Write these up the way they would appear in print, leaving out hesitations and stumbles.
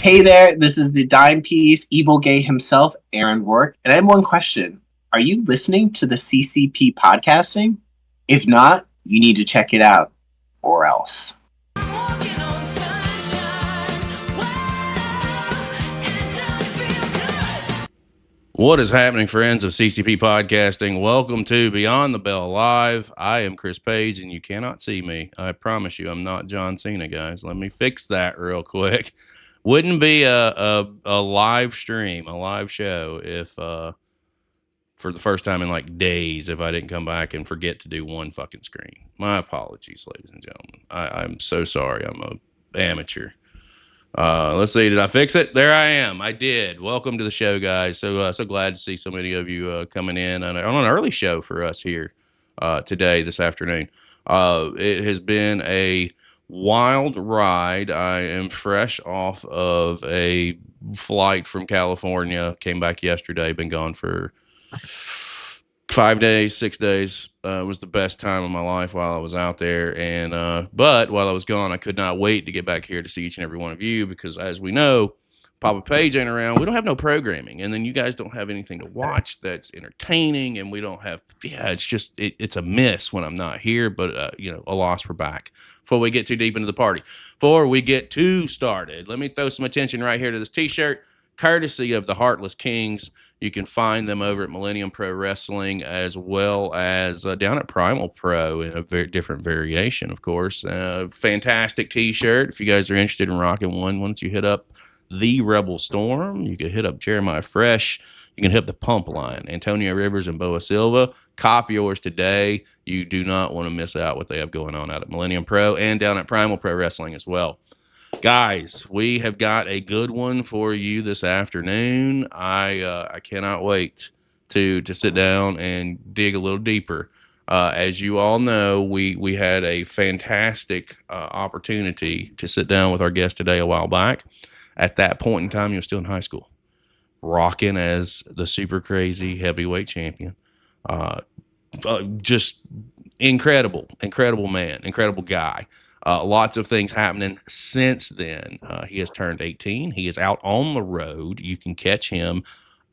Hey there, this is the dime piece, evil gay himself, Aaron Work, and I have one question. Are you listening to the CCP podcasting? If not, you need to check it out, or else. What is happening, friends of CCP Podcasting? Welcome to Beyond the Bell Live. I am Chris Page, and you cannot see me. I promise you, I'm not John Cena, guys. Let me fix that real quick. Wouldn't be a live stream, a live show, if for the first time in like days, if I didn't come back and forget to do one fucking screen. My apologies, ladies and gentlemen. I'm so sorry. I'm an amateur. Let's see. Did I fix it? There I am. I did. Welcome to the show, guys. So glad to see so many of you coming in on an early show for us here today, this afternoon. It has been a wild ride. I am fresh off of a flight from California. Came back yesterday. Been gone for 5 days, 6 days. It was the best time of my life while I was out there. And but while I was gone, I could not wait to get back here to see each and every one of you because, as we know, Papa Page ain't around. We don't have no programming. And then you guys don't have anything to watch that's entertaining. And we don't have, it's just, it's a miss when I'm not here. But, a loss, we're back. Before we get too deep into the party, before we get too started, let me throw some attention right here to this t-shirt, courtesy of the Heartless Kings. You can find them over at Millennium Pro Wrestling as well as down at Primal Pro in a very different variation, of course. Fantastic t-shirt. If you guys are interested in rocking one, once you hit up the Rebel Storm, you can hit up Jeremiah Fresh. You can hit the Pump Line, Antonio Rivers and Boa Silva. Cop yours today. You do not want to miss out what they have going on out at Millennium Pro and down at Primal Pro Wrestling as well. Guys, we have got a good one for you this afternoon. I cannot wait to sit down and dig a little deeper. As you all know, we had a fantastic opportunity to sit down with our guest today a while back. At that point in time, he was still in high school, rocking as the Superkrazee Heavyweight Champion. Just incredible man, incredible guy. Lots of things happening since then. He has turned 18. He is out on the road. You can catch him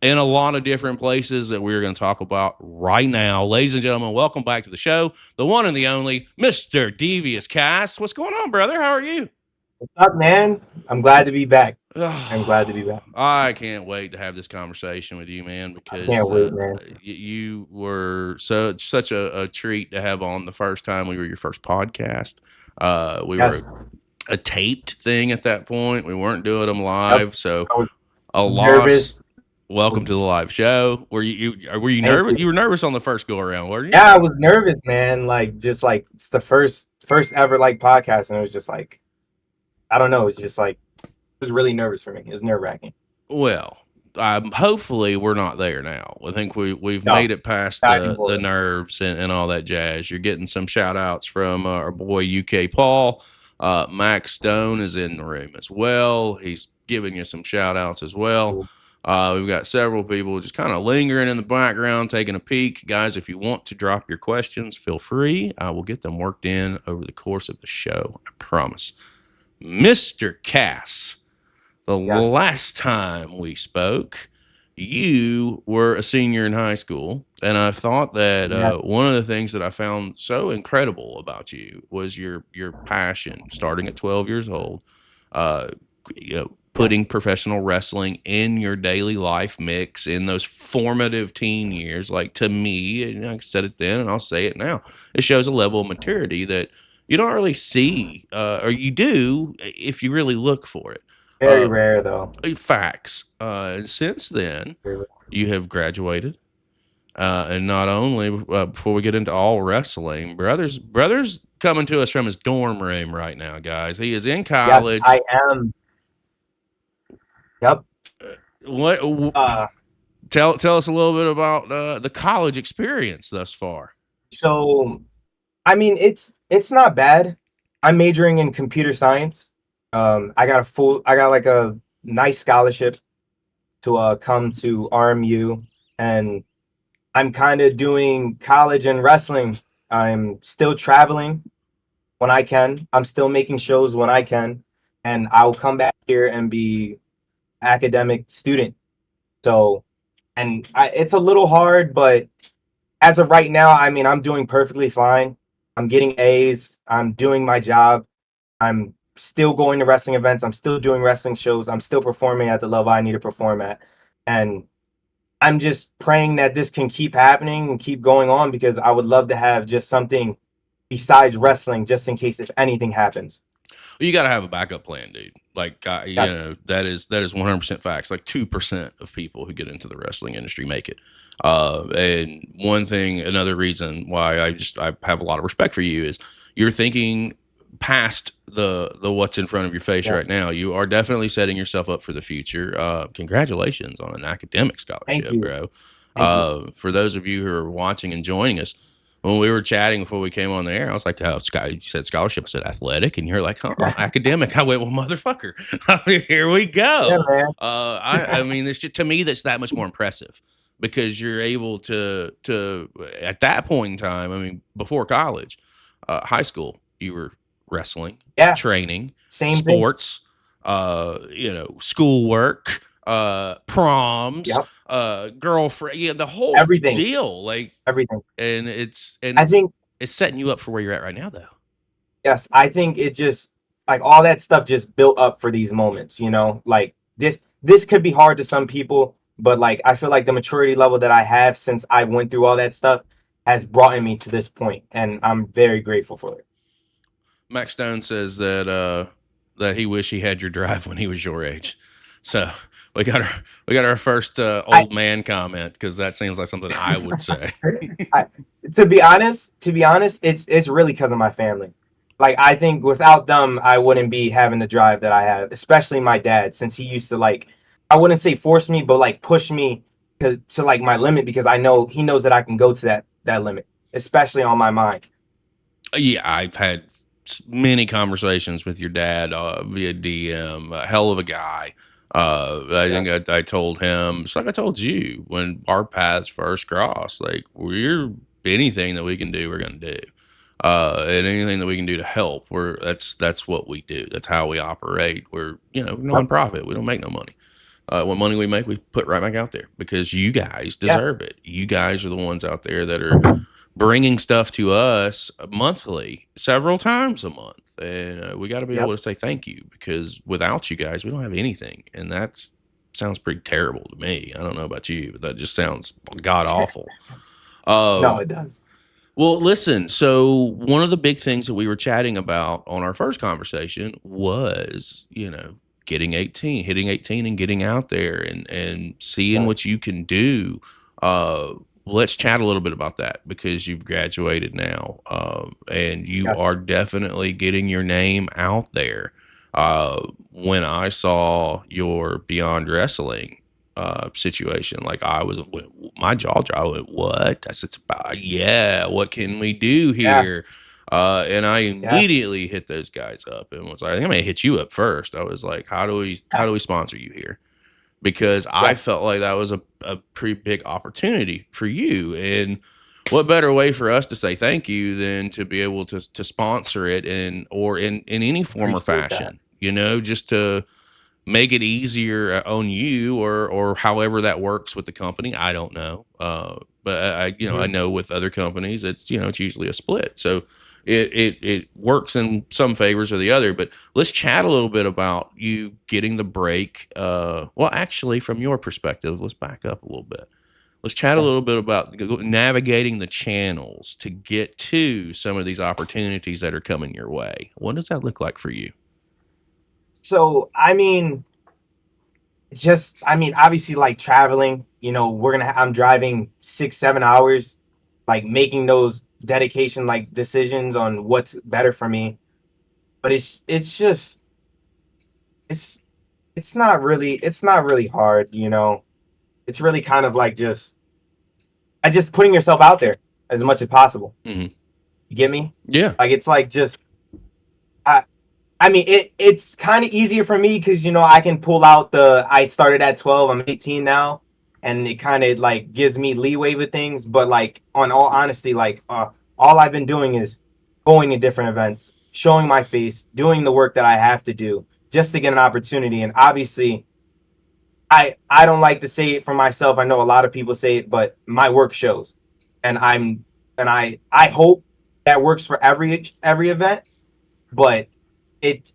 in a lot of different places that we're going to talk about right now. Ladies and gentlemen, welcome back to the show. The one and the only Mr. Devious Cass. What's going on, brother? How are you? What's up, man? I'm glad to be back. I'm glad to be back. I can't wait to have this conversation with you, man, because I can't wait, man. You were such a treat to have on the first time we were your first podcast. We were a taped thing at that point. We weren't doing them live, so a loss. Nervous. Welcome to the live show. Were you nervous? You were nervous on the first go around, weren't you? Yeah, I was nervous, man. Just it's the first ever podcast, and it was just like, I don't know. It's just like, it was really nervous for me. It was nerve wracking. Well, hopefully we're not there now. I think we've made it past the nerves and all that jazz. You're getting some shout outs from our boy UK Paul. Max Stone is in the room as well. He's giving you some shout outs as well. We've got several people just kind of lingering in the background, taking a peek. Guys, if you want to drop your questions, feel free. I will get them worked in over the course of the show. I promise. Mr. Cass, last time we spoke, you were a senior in high school, and I thought that one of the things that I found so incredible about you was your passion, starting at 12 years old, putting professional wrestling in your daily life mix in those formative teen years. Like, to me, and I said it then and I'll say it now, it shows a level of maturity that you don't really see, or you do if you really look for it. Very rare, though. Facts. Since then, you have graduated, and not only before we get into all wrestling, brother's coming to us from his dorm room right now, guys. He is in college. Yes, I am. Yep. Tell us a little bit about the college experience thus far. So, I mean, it's not bad. I'm majoring in computer science. I got a nice scholarship to come to RMU, and I'm kind of doing college and wrestling. I'm still traveling when I can. I'm still making shows when I can, and I'll come back here and be academic student. So, and it's a little hard, but as of right now, I mean, I'm doing perfectly fine. I'm getting A's. I'm doing my job. I'm still going to wrestling events. I'm still doing wrestling shows. I'm still performing at the level I need to perform at. And I'm just praying that this can keep happening and keep going on, because I would love to have just something besides wrestling, just in case if anything happens. You got to have a backup plan, dude. Like, you Yes. know, that is 100% facts. Like 2% of people who get into the wrestling industry make it. And another reason why I have a lot of respect for you is you're thinking past the what's in front of your face Yes. right now. You are definitely setting yourself up for the future. Congratulations on an academic scholarship, Thank you. bro. Thank you. For those of you who are watching and joining us, when we were chatting before we came on the air, I was like, "Oh, you said scholarship." I said athletic, and you're like, "Huh, academic." I went, "Well, motherfucker, here we go." Yeah, man. I mean, it's just, to me, that's that much more impressive, because you're able to at that point in time. I mean, before college, high school, you were wrestling, Yeah. training, Same sports, schoolwork, proms, Yep. girlfriend, the whole Everything. deal, like Everything. and I think, it's setting you up for where you're at right now, though. yes, I think it just, like, all that stuff just built up for these moments, you know? Like, this could be hard to some people, but like, I feel like the maturity level that I have since I went through all that stuff has brought me to this point, and I'm very grateful for it. Max Stone says that he wish he had your drive when he was your age. So we got our first old man comment, because that seems like something I would say. To be honest, it's really because of my family. Like, I think without them, I wouldn't be having the drive that I have, especially my dad, since he used to, like, I wouldn't say force me, but like push me to like my limit, because he knows that I can go to that limit, especially on my mind. Yeah, I've had many conversations with your dad via DM. A hell of a guy. I think I told him, it's like I told you when our paths first crossed. Like, we're anything that we can do, we're gonna do. And anything that we can do to help, that's what we do. That's how we operate. We're nonprofit. We don't make no money. What money we make, we put right back out there, because you guys deserve it. You guys are the ones out there that are bringing stuff to us monthly, several times a month, and we got to be able to say thank you, because without you guys, we don't have anything, and that sounds pretty terrible to me. I don't know about you, but that just sounds god awful. No, it does. Well, listen, so one of the big things that we were chatting about on our first conversation was, hitting 18 and getting out there and seeing what you can do. Let's chat a little bit about that, because you've graduated now, and you are definitely getting your name out there. When I saw your Beyond Wrestling situation, like, my jaw dropped. I went, what? I said, yeah, what can we do here? And I immediately hit those guys up and was like, I think I'm gonna hit you up first. I was like, how do we sponsor you here? Because I felt like that was a pretty big opportunity for you. And what better way for us to say thank you than to be able to sponsor it in any form or fashion, just to make it easier on you, or however that works with the company. I don't know. But I know with other companies, it's usually a split. So it works in some favors or the other. But let's chat a little bit about you getting the break. Well, actually, from your perspective, let's back up a little bit. Let's chat a little bit about navigating the channels to get to some of these opportunities that are coming your way. What does that look like for you? So, I mean, obviously, like, traveling, I'm driving 6-7 hours, like, making those dedication, like, decisions on what's better for me. But it's not really hard, It's really kind of like just putting yourself out there as much as possible. Mm-hmm. You get me? Yeah. Like, it's like just, it's kind of easier for me because, I can pull out I started at 12, I'm 18 now, and it kind of like gives me leeway with things. But like, on all honesty, like, all I've been doing is going to different events, showing my face, doing the work that I have to do, just to get an opportunity. And obviously, I don't like to say it for myself. I know a lot of people say it, but my work shows, and I hope that works for every event. But it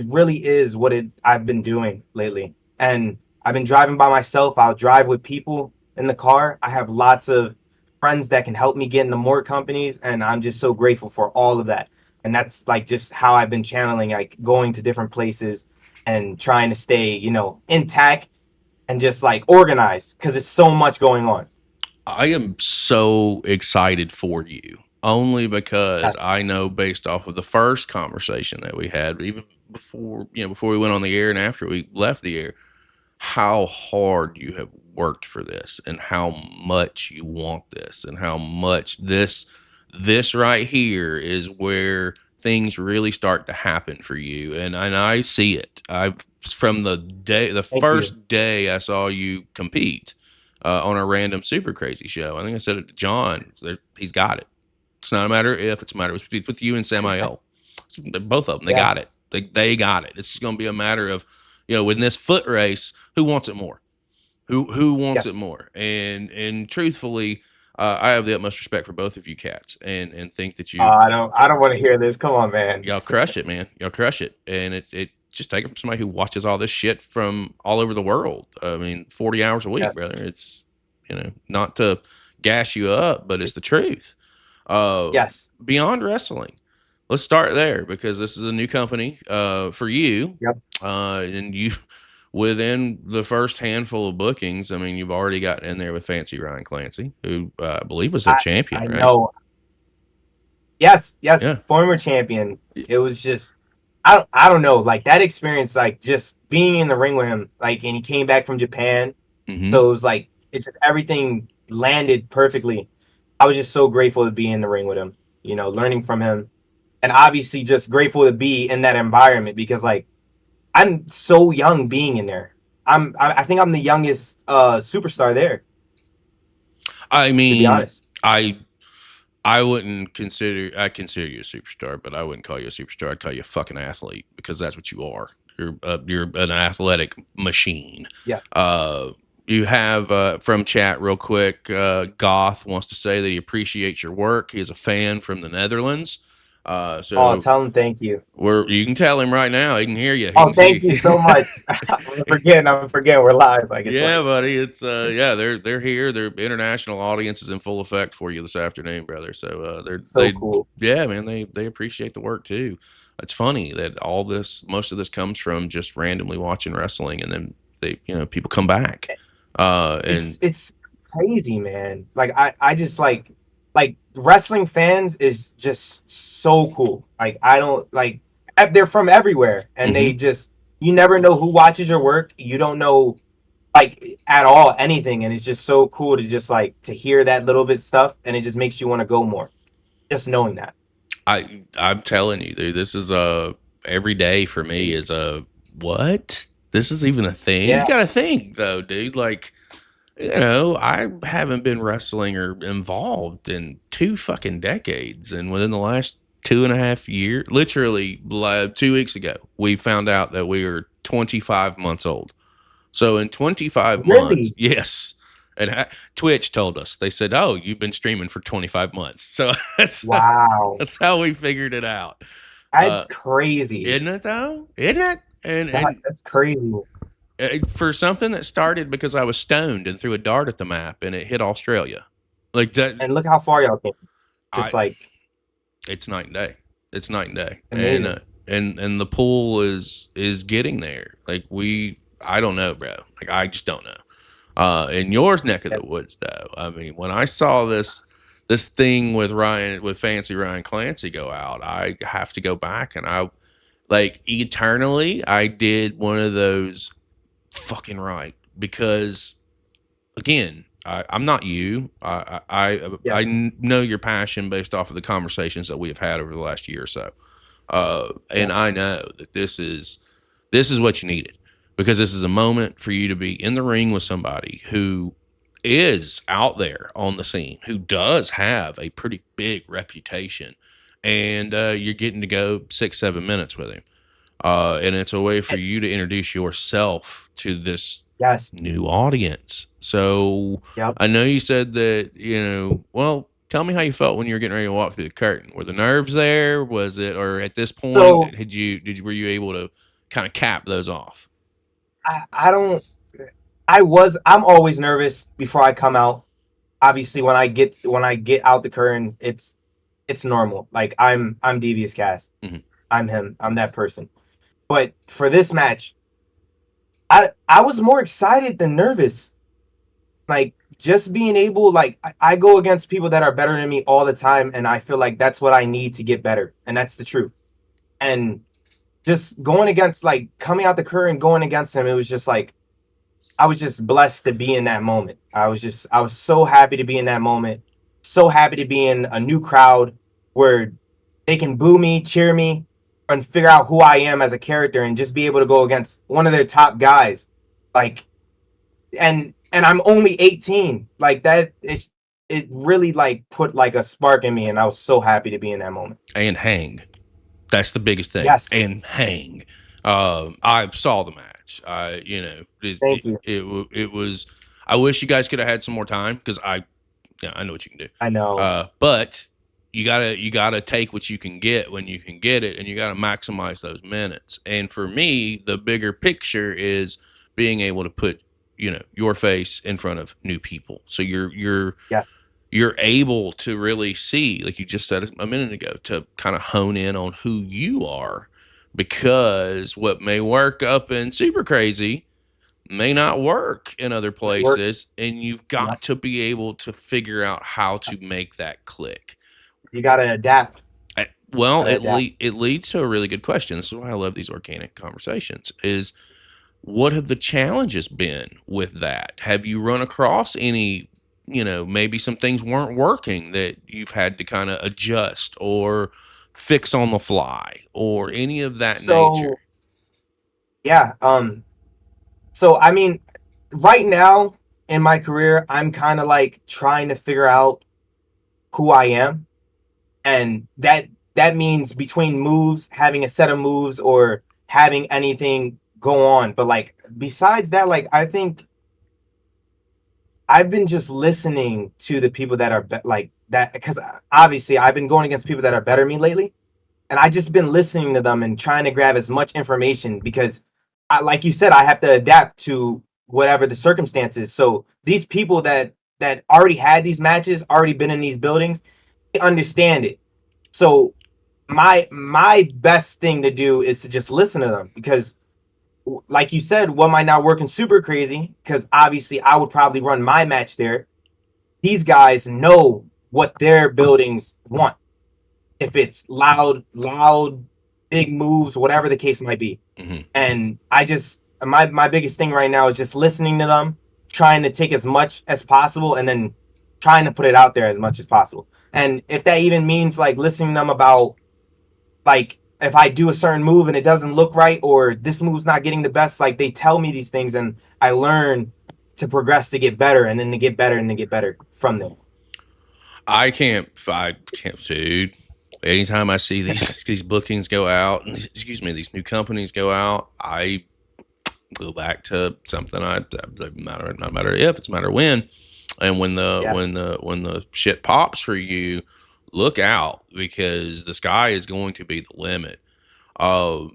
really is what I've been doing lately, and I've been driving by myself. I'll drive with people in the car. I have lots of friends that can help me get into more companies, and I'm just so grateful for all of that. And that's like just how I've been channeling, like going to different places and trying to stay, intact and just like organized because it's so much going on. I am so excited for you only because Yes, I know based off of the first conversation that we had, even before we went on the air and after we left the air, how hard you have worked for this and how much you want this and how much this right here is where things really start to happen for you. And I see it. I've from the thank you. first day I saw you compete on a random Superkrazee show. I think I said it to John. He's got it. It's not a matter if, it's a matter with you and Samael. Both of them, they Yeah, got it. They got it. It's just going to be a matter of, in this foot race, who wants it more? Who wants it yes. more? And truthfully, I have the utmost respect for both of you cats, and think that I don't want to hear this. Come on, man. y'all crush it, man. Y'all crush it, and it just take it from somebody who watches all this shit from all over the world. I mean, 40 hours a week, Yeah. brother. It's not to gas you up, but it's the truth. Yes. Beyond wrestling, let's start there because this is a new company for you. Yep. And you, within the first handful of bookings, I mean, you've already gotten in there with Fancy Ryan Clancy, who I believe was a I champion, I right? know. Yes, Yeah. former champion. It was just I don't know, like that experience, like just being in the ring with him, like, and he came back from Japan, Mm-hmm. so it was like it just everything landed perfectly. I was just so grateful to be in the ring with him, learning from him, and obviously just grateful to be in that environment because like I'm so young being in there. I think I'm the youngest superstar there, I to be mean, honest. I wouldn't consider I consider you a superstar, but I wouldn't call you a superstar. I'd call you a fucking athlete because that's what you are. You're an athletic machine. Yes. You have from chat real quick. Goth wants to say that he appreciates your work. He is a fan from the Netherlands. Oh, So tell him thank you. you can tell him right now. He can hear you. He Oh, can thank see. you so much. I'm forgetting we're live. Like it's Yeah, like buddy. It's they're here. Their international audience is in full effect for you this afternoon, brother. So so cool. yeah, man, they appreciate the work too. It's funny that most of this comes from just randomly watching wrestling, and then people come back. And It's crazy, man. Like I just like wrestling fans is just so cool. Like I don't like they're from everywhere and they mhm. just you never know who watches your work. You don't know like at all anything, and it's just so cool to just like to hear that little bit stuff, and it just makes you want to go more. Just knowing that. I'm telling you, dude, this is every day for me is a what? This is even a thing. You Yeah, got to think though, dude. Like, I haven't been wrestling or involved in 2 fucking decades. And within the last 2.5 years, literally 2 weeks ago, we found out that we are 25 months old. So in 25 months, really. yes. And Twitch told us, they said, oh, you've been streaming for 25 months. So Wow, that's how we figured it out. that's crazy. Isn't it though? Isn't it? And That's crazy. for something that started because I was stoned and threw a dart at the map and it hit Australia, like that. And look how far y'all came. Just I like It's night and day. It's night and day, amazing. and the pool is getting there. Like I don't know, bro. Like I just don't know. In your neck of Yeah. the woods, though, I mean, when I saw this thing with Fancy Ryan Clancy go out, I have to go back and I like eternally. I did one of those fucking right because again, I'm not you. Yeah. I know your passion based off of the conversations that we have had over the last year or so, and Yes. I know that this is what you needed because this is a moment for you to be in the ring with somebody who is out there on the scene, who does have a pretty big reputation, and you're getting to go 6-7 minutes with him. And it's a way for you to introduce yourself to this Yes. new audience. So Yep. I know you said that, well, tell me how you felt when you were getting ready to walk through the curtain. Were the nerves there? Was it, or at this point, So were you able to kind of cap those off? I don't. I'm always nervous before I come out. Obviously, when I get out the curtain, it's normal. Like I'm Devious Cass. Mhm. I'm him. I'm that person. But for this match, I was more excited than nervous. Like just being able, like I go against people that are better than me all the time, and I feel like that's what I need to get better, and that's the truth. And just going against, like coming out the curtain, going against him, it was just like I was just blessed to be in that moment. I was so happy to be in that moment. So happy to be in a new crowd where they can boo me, cheer me, and figure out who I am as a character and just be able to go against one of their top guys. Like and I'm only 18. Like that it really like put like a spark in me, and I was so happy to be in that moment. And hang. That's the biggest thing. Yes. And hang. I saw the match. Thank you. It was. I wish you guys could have had some more time because I know what you can do. I know. But you gotta take what you can get when you can get it, and you gotta maximize those minutes. And for me, the bigger picture is being able to put your face in front of new people. So Yeah. you're able to really see, like you just said a minute ago, to kind of hone in on who you are, because what may work up in Superkrazee may not work in other Work. places, and you've Yep. got to be able to figure out how to make that click. You gotta adapt. Well, Gotta adapt. it leads to a really good question. This is why I love these organic conversations. Is what have the challenges been with that? Have you run across any, maybe some things weren't working that you've had to kind of adjust or fix on the fly or any of that nature? So yeah, so I mean, right now in my career, I'm kind of like trying to figure out who I am, and that means between moves, having a set of moves or having anything go on. But like besides that, like I think I've been just listening to the people that are like that, because obviously I've been going against people that are better than me lately, and I just been listening to them and trying to grab as much information because like you said, I have to adapt to whatever the circumstances. So these people that already had these matches, already been in these buildings, they understand it. So my best thing to do is to just listen to them, because like you said, what might not work in Superkrazee, because obviously I would probably run my match there. These guys know what their buildings want. If it's loud, big moves, whatever the case might be. Mm-hmm. And I just my biggest thing right now is just listening to them, trying to take as much as possible, and then trying to put it out there as much as possible. And if that even means like listening to them about, like, if I do a certain move and it doesn't look right, or this move's not getting the best, like they tell me these things and I learn to progress to get better, and then to get better and to get better from there. I can't, dude. Anytime I see these bookings go out, excuse me, these new companies go out, I go back to something not matter if, it's a matter when. And when the shit pops for you, look out, because the sky is going to be the limit. Let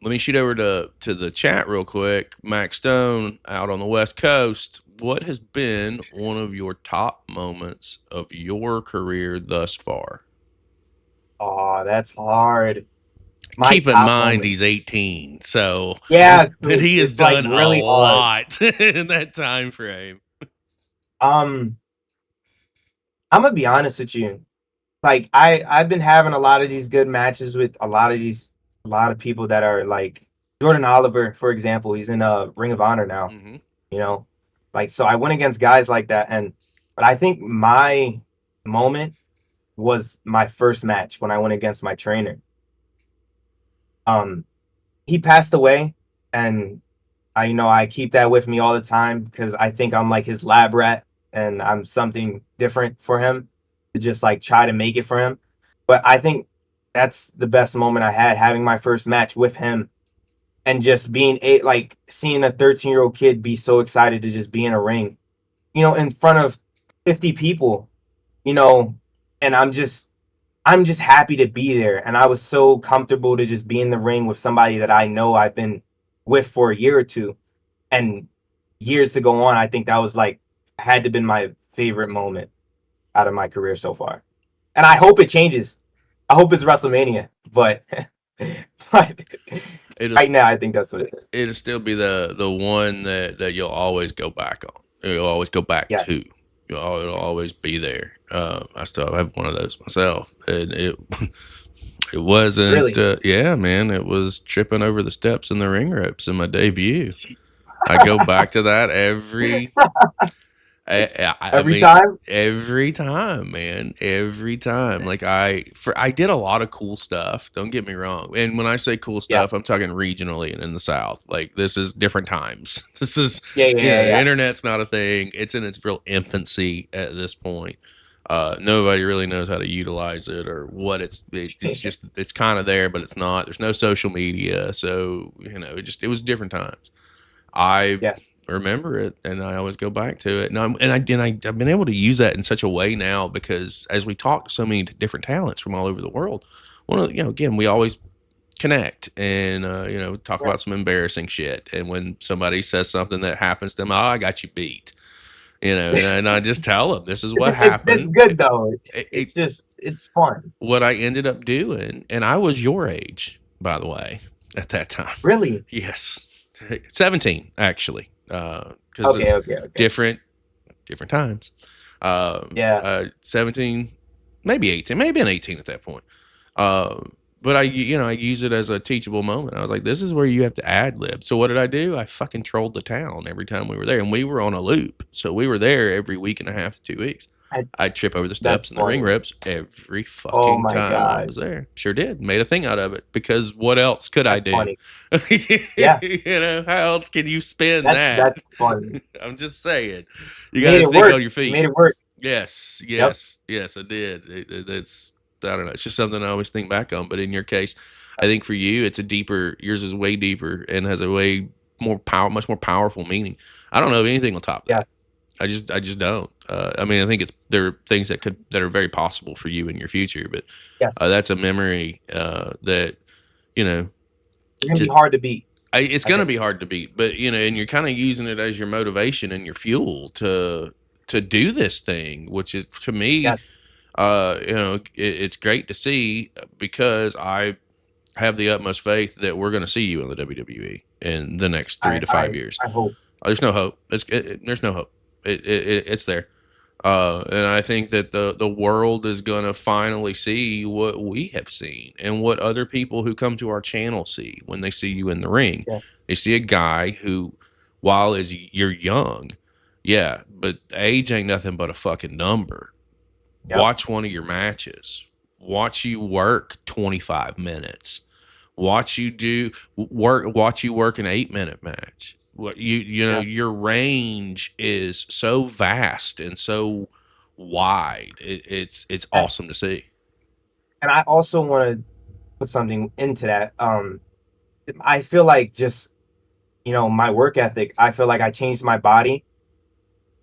me shoot over to the chat real quick. Max Stone out on the West Coast. What has been one of your top moments of your career thus far? Oh, that's hard. Keep in mind he's 18, so yeah, but he has like done really a hard. lot in that time frame. I'm gonna be honest with you. Like I've been having a lot of these good matches with a lot of people that are like Jordan Oliver, for example. He's in Ring of Honor now. Mm-hmm. You know, like, so I went against guys like that, but I think my moment was my first match when I went against my trainer. He passed away, and I keep that with me all the time, because I think I'm like his lab rat, and I'm something different for him to just like try to make it for him. But I think that's the best moment I had, having my first match with him, and just like seeing a 13-year-old kid be so excited to just be in a ring, in front of 50 people, you know, and I'm just happy to be there. And I was so comfortable to just be in the ring with somebody that I know I've been with for a year or two and years to go on. I think that was like had to been my favorite moment out of my career so far. And I hope it changes. I hope it's WrestleMania, but but It'll right now I think that's what it is. it'll still be the one that you'll always go back on. You'll always go back Yeah. to. It'll always be there. I still have one of those myself, and it wasn't. Really? Yeah, man, it was tripping over the steps in the ring ropes in my debut. I go back to that every. I Every mean, time? every time, man, every time. Like I did a lot of cool stuff. Don't get me wrong. And when I say cool Yeah. stuff, I'm talking regionally and in the South. Like this is different times. This is Yeah. Internet's not a thing. It's in its real infancy at this point. Nobody really knows how to utilize it or what it's just it's kind of there, but it's not. There's no social media, so it was different times. I Yeah. remember it, and I always go back to it. And I've been able to use that in such a way now because as we talk to so many different talents from all over the world, again, we always connect and talk Yeah. about some embarrassing shit. And when somebody says something that happens to them, I got you beat. And I just tell them this is what It's happened. good though. It, It's fun. what I ended up doing, and I was your age, by the way, at that time. Really? Yes, 17 actually, because Okay. different times. Yeah. 17, maybe 18, maybe an 18 at that point. But I use it as a teachable moment. I was like, this is where you have to ad lib. So what did I do? I fucking trolled the town every time we were there, and we were on a loop. So we were there every week and a half to 2 weeks. I'd trip over the steps That's and the ring funny. ropes every Oh fucking my time I was gosh. there. Sure did. Made a thing out of it because what else could I That's do? funny. Yeah. How else can you spin that? That's funny. I'm just saying. You You got made to it think work. on your You made feet. it work. Yes, Yep. I did. It's I don't know. It's just something I always think back on. But in your case, I think for you, yours is way deeper and has a way much more powerful meaning. I don't know if anything will top that. Yeah. I just don't. I mean, I think there are things that are very possible for you in your future, but Yes. that's a memory that It's gonna be hard to beat. it's going to be hard to beat, but and you're kind of using it as your motivation and your fuel to do this thing, which is to me, Yes. it's great to see because I have the utmost faith that we're going to see you in the WWE in the next 3 to 5 years. I hope. There's no hope. There's no hope. It's there. And I think that the world is going to finally see what we have seen and what other people who come to our channel see when they see you in the ring. Yeah. They see a guy who, while you're young, yeah, but age ain't nothing but a fucking number. Yep. Watch one of your matches. Watch you work 25 minutes. Watch you work an 8-minute match. What your range is so vast and so wide. It's awesome to see. And I also want to put something into that. I feel like just my work ethic. I feel like I changed my body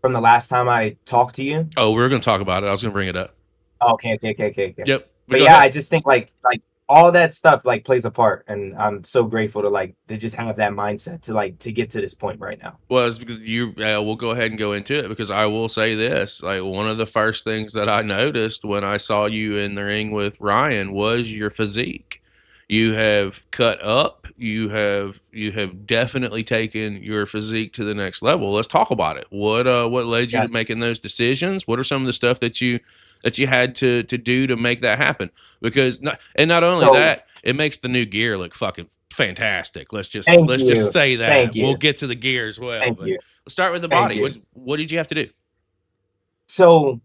from the last time I talked to you. Oh, we were going to talk about it. I was going to bring it up. Okay. Yep. But yeah, I just think like all that stuff like plays a part, and I'm so grateful to just have that mindset to get to this point right now. Well, it's because we'll go ahead and go into it because I will say this: like one of the first things that I noticed when I saw you in the ring with Ryan was your physique. You have cut up. You have definitely taken your physique to the next level. Let's talk about it. What led you to making those decisions? What are some of the stuff that you had to do to make that happen? Because not only that, it makes the new gear look fucking fantastic. Let's just say that. Thank you. We'll get to the gear as well. Thank you. Let's start with the body. What did you have to do? So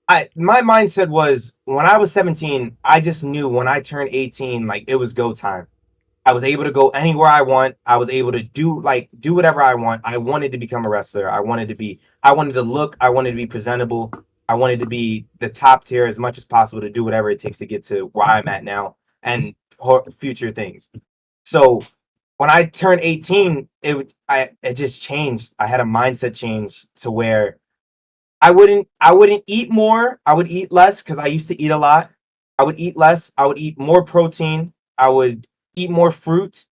my mindset was when I was 17, I just knew when I turned 18, like it was go time. I was able to go anywhere I want. I was able to do whatever I want. I wanted to become a wrestler. I wanted to look, I wanted to be presentable. I wanted to be the top tier as much as possible to do whatever it takes to get to where I'm at now and future things. So when I turned 18, it just changed. I had a mindset change to where I wouldn't eat more. I would eat less because I used to eat a lot. I would eat less. I would eat more protein. I would eat more fruit,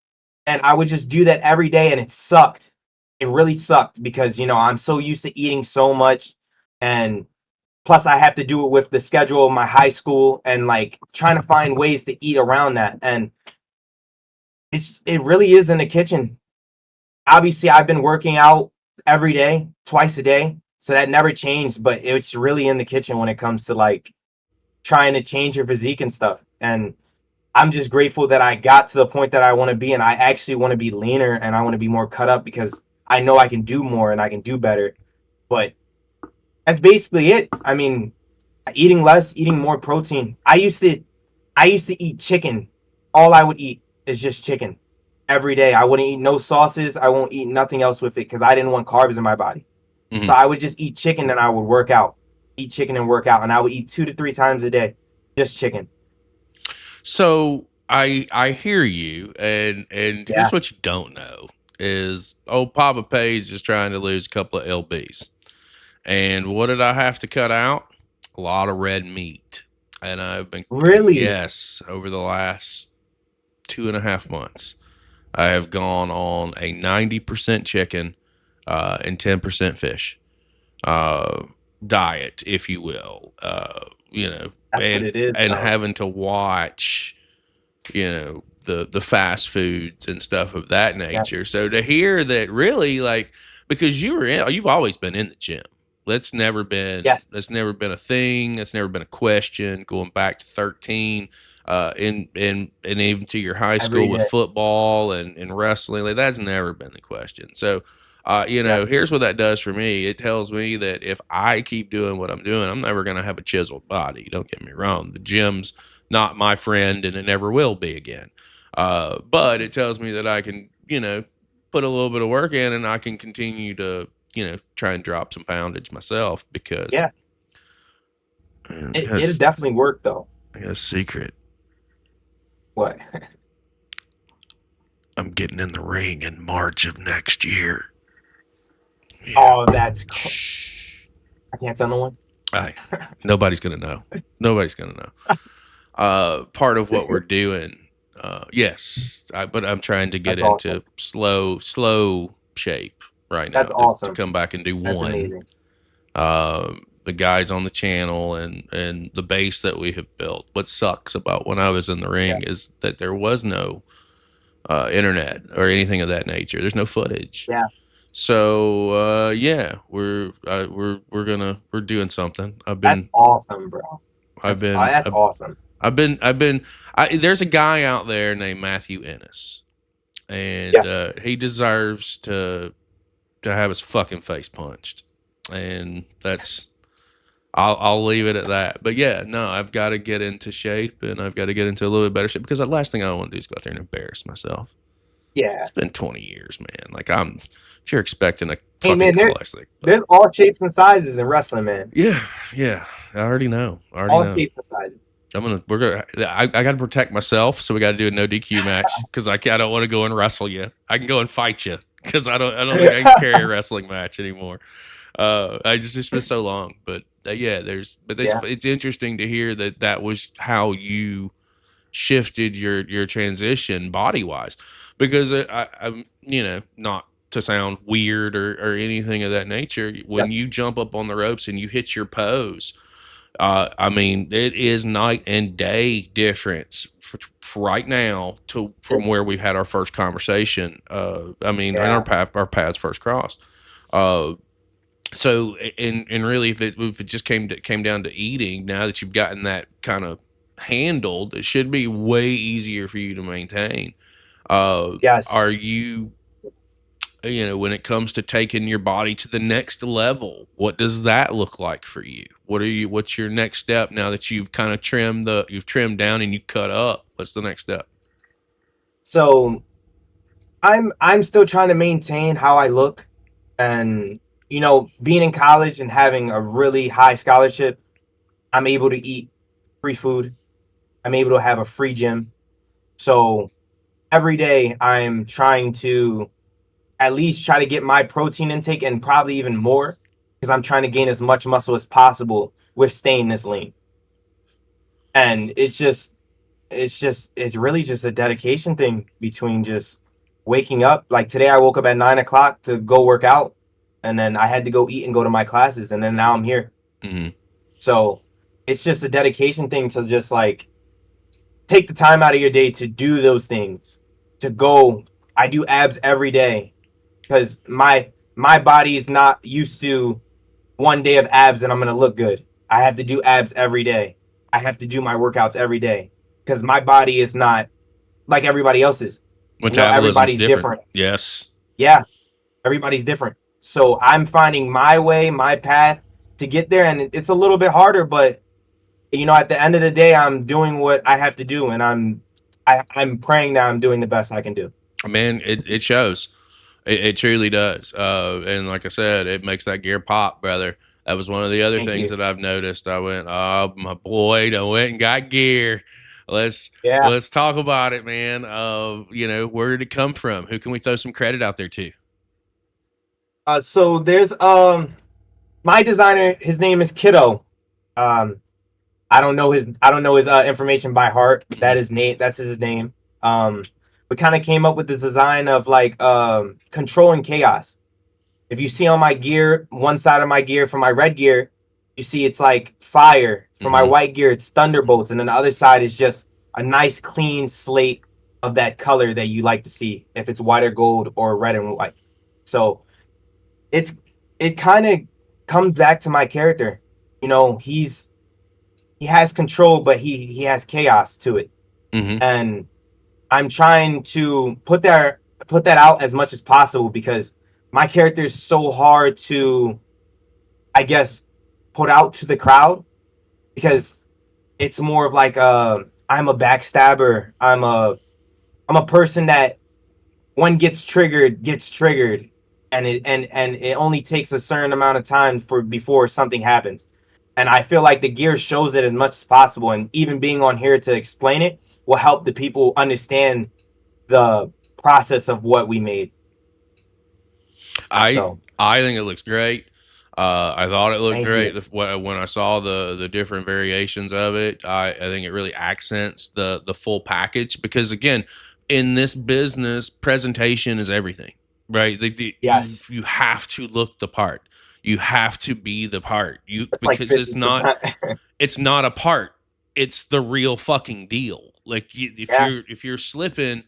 and I would just do that every day, and it sucked. It really sucked because I'm so used to eating so much, and plus I have to do it with the schedule of my high school and like trying to find ways to eat around that. And it really is in the kitchen. Obviously, I've been working out every day, twice a day, so that never changed. But it's really in the kitchen when it comes to like trying to change your physique and stuff. And I'm just grateful that I got to the point that I want to be, and I actually want to be leaner and I want to be more cut up because I know I can do more and I can do better. But that's basically it. I mean, eating less, eating more protein. I used to eat chicken. All I would eat is just chicken every day. I wouldn't eat no sauces. I won't eat nothing else with it because I didn't want carbs in my body. Mhm. So I would just eat chicken and I would work out. Eat chicken and work out, and I would eat 2 to 3 times a day, just chicken. So I hear you, and Yeah. here's what you don't know is old Papa Page is trying to lose a couple of lbs, and what did I have to cut out? A lot of red meat, and I've been Really? yes, over the last 2.5 months, I have gone on a 90% chicken and 10% fish diet, if you will. That's what it is. And Though. having to watch, the fast foods and stuff of that nature. Yes. So to hear that, really, like, because you've always been in the gym. That's never been Yes. That's never been a thing. That's never been a question. Going back to 13, and even to your high school with football and wrestling, like, that's never been the question. So, here's what that does for me. It tells me that if I keep doing what I'm doing, I'm never going to have a chiseled body. Don't get me wrong. The gym's not my friend, and it never will be again. But it tells me that I can, put a little bit of work in, and I can continue to, try and drop some poundage myself because Yeah. It'll definitely work though. I got a secret. What? I'm getting in the ring in March of next year. Yeah. Oh, that's cool. I can't tell no one. Nobody's gonna know. Nobody's gonna know. Part of what we're doing, yes, but I'm trying to get into slow shape right now to come back and do That's one. Amazing. The guys on the channel and the base that we have built. What sucks about when I was in the ring is that there was no internet or anything of that nature. There's no footage. Yeah. So we're doing something. That's awesome, bro. That's awesome. There's a guy out there named Matthew Ennis, and he deserves to have his fucking face punched, and that's. I'll leave it at that. But yeah, no, I've got to get into shape, and I've got to get into a little bit better shape because the last thing I want to do is go out there and embarrass myself. Yeah, it's been 20 years, man. Like if you're expecting a fucking classic, there's all shapes and sizes in wrestling, man. Yeah. I already know. All shapes and sizes. I got to protect myself, so we got to do a no DQ match because I don't want to go and wrestle you. I can go and fight you because I don't think I can carry a wrestling match anymore. It's just been so long, but it's interesting to hear that was how you shifted your transition body wise, because I'm not to sound weird or anything of that nature. When you jump up on the ropes and you hit your pose, it is night and day difference right now from where we had our first conversation. And our paths first crossed. So, and really, if it just came down to eating, now that you've gotten that kind of handled, it should be way easier for you to maintain. Yes. Are you, when it comes to taking your body to the next level, what does that look like for you? What's your next step now that you've kind of trimmed down and you cut up? What's the next step? So, I'm still trying to maintain how I look, and being in college and having a really high scholarship, I'm able to eat free food. I'm able to have a free gym. So every day I'm trying to at least try to get my protein intake and probably even more because I'm trying to gain as much muscle as possible with staying this lean. And it's really just a dedication thing between just waking up. Like today, I woke up at 9 o'clock to go work out, and then I had to go eat and go to my classes, and then now I'm here. Mm-hmm. So it's just a dedication thing to just like take the time out of your day to do those things. To go, I do abs every day because my body is not used to one day of abs and I'm gonna look good. I have to do abs every day. I have to do my workouts every day because my body is not like everybody else's. Metabolism's Everybody's different. different. Yes. Yeah, everybody's different. So I'm finding my way, my path to get there, and it's a little bit harder, but at the end of the day, I'm doing what I have to do, and I'm praying that I'm doing the best I can do. Man, it shows. It truly does. And like I said, it makes that gear pop, brother. That was one of the other Thank things you. that I've noticed. I went, oh, my boy, I went and got gear. Let's talk about it, man. Where did it come from? Who can we throw some credit out there to? So there's my designer. His name is Kiddo. I don't know his information by heart. That's his name. We kind of came up with this design of like controlling chaos. If you see on my gear, one side of my gear for my red gear, you see it's like fire. For my white gear, it's thunderbolts, and then the other side is just a nice clean slate of that color that you like to see, if it's white or gold or red and white. So it kind of comes back to my character. He has control, but he has chaos to it. And I'm trying to put that out as much as possible because my character is so hard to, I guess, put out to the crowd because it's more of like I'm a backstabber. I'm a person that when gets triggered, and it only takes a certain amount of time before something happens. And I feel like the gear shows it as much as possible, and even being on here to explain it will help the people understand the process of what we made. I think it looks great. I thought it looked great when I saw the different variations of it. I think it really accents the full package because again, in this business, presentation is everything, right? Yes, you have to look the part. You have to be the part. Because like it's not a part. It's the real fucking deal. Like if you're slipping,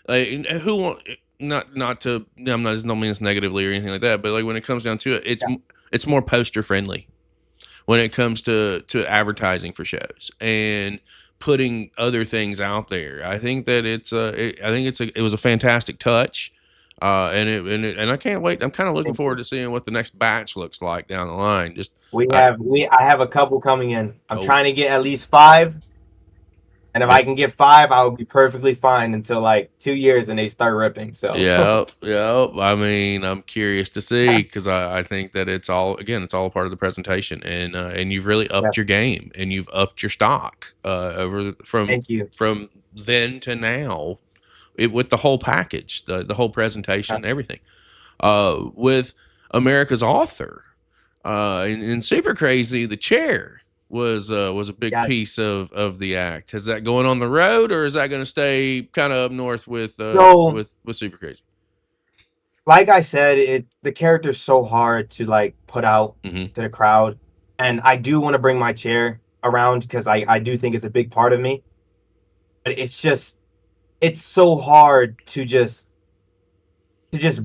like who want not to I'm not no means negatively or anything like that, but like when it comes down to it, it's more poster friendly when it comes to advertising for shows and putting other things out there. I think that it was a fantastic touch. And I can't wait. I'm kind of looking forward to seeing what the next batch looks like down the line. I have a couple coming in. I'm trying to get at least 5. And if I can get 5, I will be perfectly fine until like 2 years and they start ripping. So yeah. I mean, I'm curious to see because I think that it's all a part of the presentation, and you've really upped your game and you've upped your stock from then to now, with the whole package, the whole presentation, everything. With America's Author, in Superkrazee, the chair was a big piece of the act. Is that going on the road, or is that going to stay kind of up north with Superkrazee? Like I said, the character's so hard to like put out to the crowd, and I do want to bring my chair around because I do think it's a big part of me. But it's so hard to just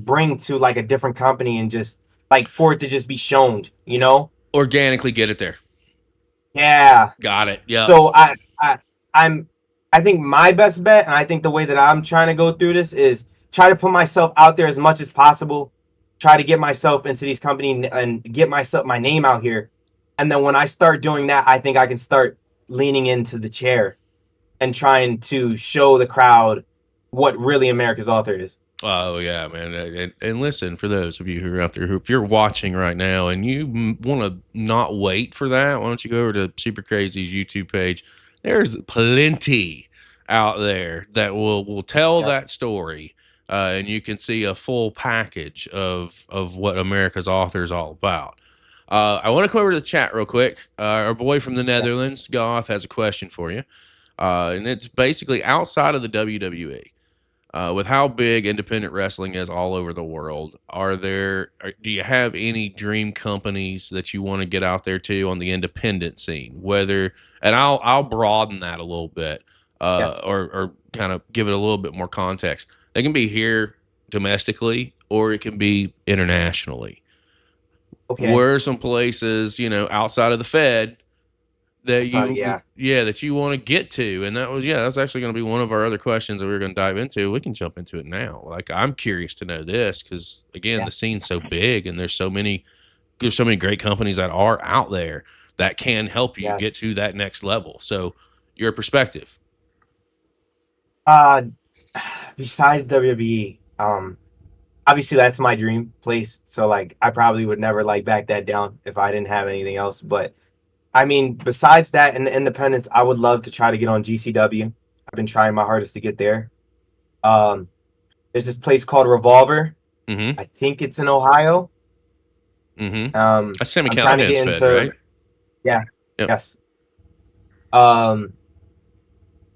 bring to like a different company and just like for it to just be shown, organically get it there. Yeah, got it. Yeah. So I think my best bet, and I think the way that I'm trying to go through this is try to put myself out there as much as possible. Try to get myself into these companies and get my name out here. And then when I start doing that, I think I can start leaning into the chair and trying to show the crowd what really America's Author is. Oh yeah, man. And listen, for those of you who are out there, if you're watching right now and you want to not wait for that, why don't you go over to Superkrazee's YouTube page? There's plenty out there that will tell Yes. that story, and you can see a full package of what America's author is all about. I want to come over to the chat real quick. Our boy from the Netherlands, Goth, has a question for you, and it's basically outside of the WWE. With how big independent wrestling is all over the world, do you have any dream companies that you want to get out there to on the independent scene? And I'll broaden that a little bit, Yes. or kind of give it a little bit more context. They can be here domestically, or it can be internationally. Okay. Where are some places, outside of the Fed that that you want to get to? And that's actually going to be one of our other questions that we're going to dive into. We can jump into it now. Like, I'm curious to know this because, again, the scene's so big and there's so many great companies that are out there that can help you get to that next level. So your perspective. Besides WWE, obviously that's my dream place. So like, I probably would never like back that down if I didn't have anything else. But I mean, besides that and the independents, I would love to try to get on GCW. I've been trying my hardest to get there. There's this place called Revolver. Mm-hmm. I think it's in Ohio. Mm-hmm. I'm trying to get into, right? Yeah. Yep. Yes.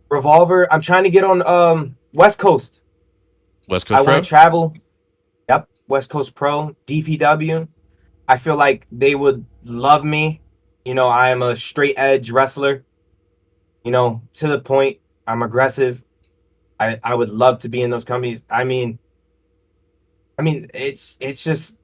Revolver. I'm trying to get on West Coast. West Coast I Pro? want to travel. Yep. West Coast Pro, DPW. I feel like they would love me. I am a straight edge wrestler. To the point. I'm aggressive. I would love to be in those companies. I mean, it's just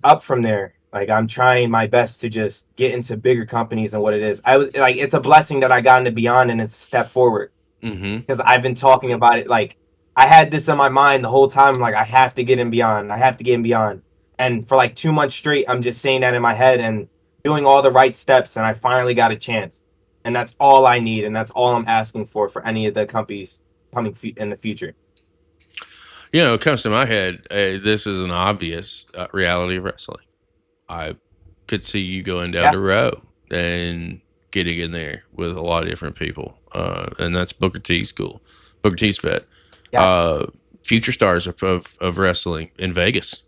up from there. Like, I'm trying my best to just get into bigger companies and what it is. I was like, it's a blessing that I got into Beyond, and it's a step forward. Because I've been talking about it. Like, I had this in my mind the whole time. Like, I have to get in Beyond. I have to get in Beyond. And for like 2 months straight, I'm just saying that in my head and doing all the right steps. And I finally got a chance. And that's all I need. And that's all I'm asking for any of the companies coming in the future. It comes to my head, this is an obvious reality of wrestling. I could see you going down the road and getting in there with a lot of different people. And that's Booker T's school, Booker T's Fed. Future stars of wrestling in Vegas.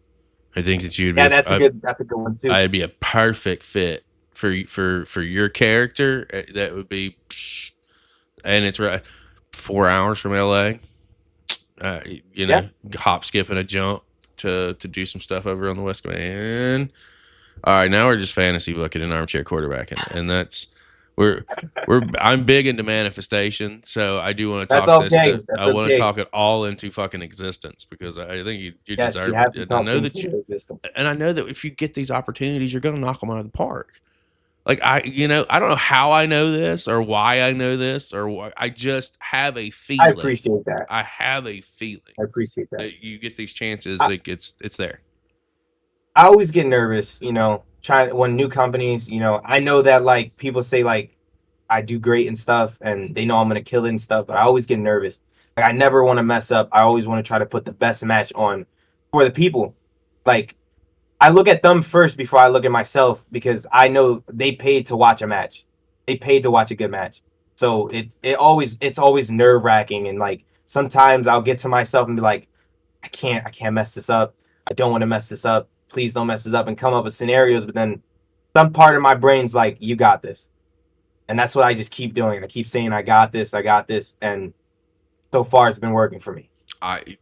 I think that you'd be that's a good one too. I'd be a perfect fit for your character. That would be, and it's right 4 hours from LA. Hop, skip, and a jump to do some stuff over on the West Coast. All right, now we're just fantasy booking and armchair quarterbacking, and that's I'm big into manifestation, so I do want to talk this. I want to talk it all into fucking existence because I think you deserve it. And I know that if you get these opportunities, you're going to knock them out of the park. Like, I don't know how I know this or why I know this or I just have a feeling. I appreciate that. I have a feeling. I appreciate that. You get these chances, it's there. I always get nervous, when new companies, I know that like people say like I do great and stuff and they know I'm going to kill it and stuff, but I always get nervous. Like, I never want to mess up. I always want to try to put the best match on for the people. Like, I look at them first before I look at myself because I know they paid to watch a match. They paid to watch a good match. So it's always nerve-wracking, and like sometimes I'll get to myself and be like, I can't mess this up. I don't want to mess this up. Please don't mess this up, and come up with scenarios, but then some part of my brain's like, you got this. And that's what I just keep doing. I keep saying I got this, and so far it's been working for me. I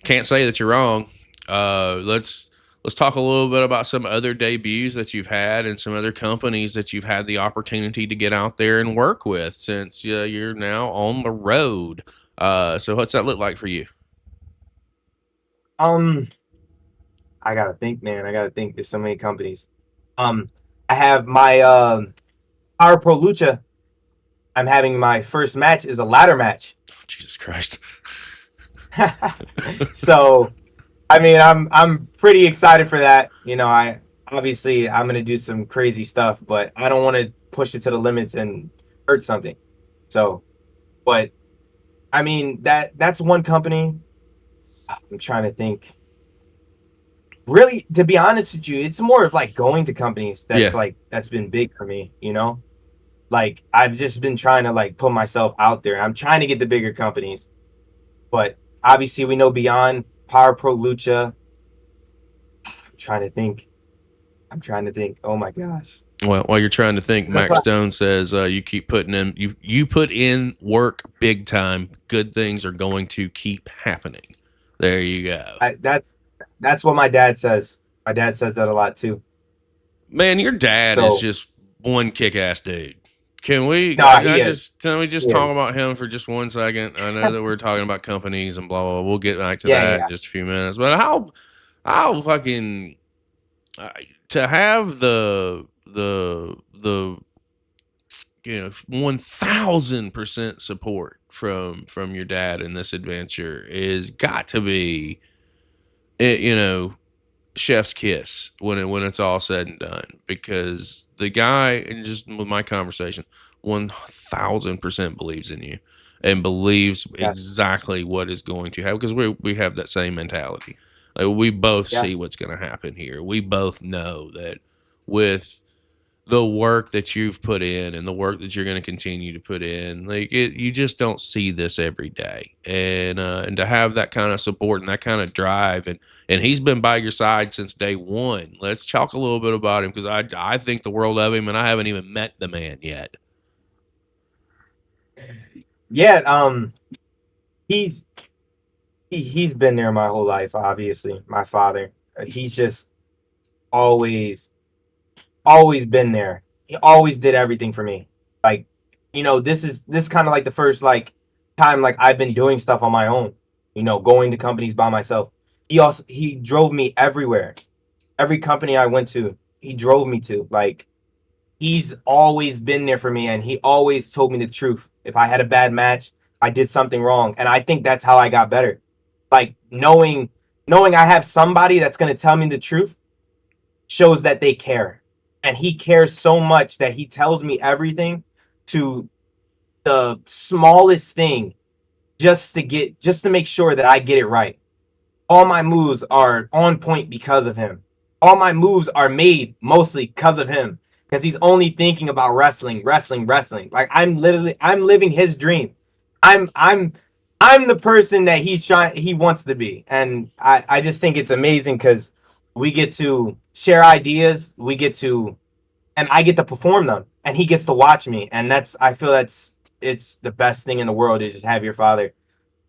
can't say that you're wrong. Let's talk a little bit about some other debuts that you've had and some other companies that you've had the opportunity to get out there and work with since you're now on the road. So what's that look like for you? I gotta think, man. There's so many companies. I have my Power Pro Lucha. I'm having my first match is a ladder match. Oh, Jesus Christ. So, I mean, I'm pretty excited for that. I'm gonna do some crazy stuff, but I don't want to push it to the limits and hurt something. So, but I mean that's one company. I'm trying to think. Really, to be honest with you, it's more of like going to companies that's been big for me. Like I've just been trying to like put myself out there. I'm trying to get the bigger companies, but obviously we know beyond Power Pro Lucha. I'm trying to think. I'm trying to think. Oh my gosh. Well, while you're trying to think, So that's Max why Stone says you keep putting in you put in work big time. Good things are going to keep happening. There you go. that's what my dad says. My dad says that a lot too. Man, your dad is So just one kick-ass dude. Can we? no, he is. Can we just He is. talk about him for just 1 second? I know that we're talking about companies and blah blah blah. We'll get back to Yeah, that in yeah, just a few minutes. But how fucking to have the 1000% support from your dad in this adventure is got to be chef's kiss when it's all said and done, because the guy, and just with my conversation, 1000% believes in you and believes yes, exactly what is going to happen, because we have that same mentality. Like, we both yeah, see what's going to happen here. We both know that with the work that you've put in and the work that you're going to continue to put in, like you just don't see this every day. And to have that kind of support and that kind of drive, and he's been by your side since day one. Let's talk a little bit about him, because I think the world of him, and I haven't even met the man yet. yeah. He's he's been there my whole life. Obviously, my father. He's just always always been there. He always did everything for me. Like, this kind of like the first like time like I've been doing stuff on my own. Going to companies by myself. He drove me everywhere. Every company I went to, he drove me to. Like, he's always been there for me, and he always told me the truth. If I had a bad match, I did something wrong, and I think that's how I got better. Like, knowing I have somebody that's going to tell me the truth shows that they care. And he cares so much that he tells me everything, to the smallest thing, just to make sure that I get it right. All my moves are on point because of him. All my moves are made mostly because of him. Because he's only thinking about wrestling, wrestling, wrestling. Like, I'm living his dream. I'm I'm the person that he wants to be. And I just think it's amazing because we get to share ideas, and I get to perform them, and he gets to watch me. And I feel it's the best thing in the world, to just have your father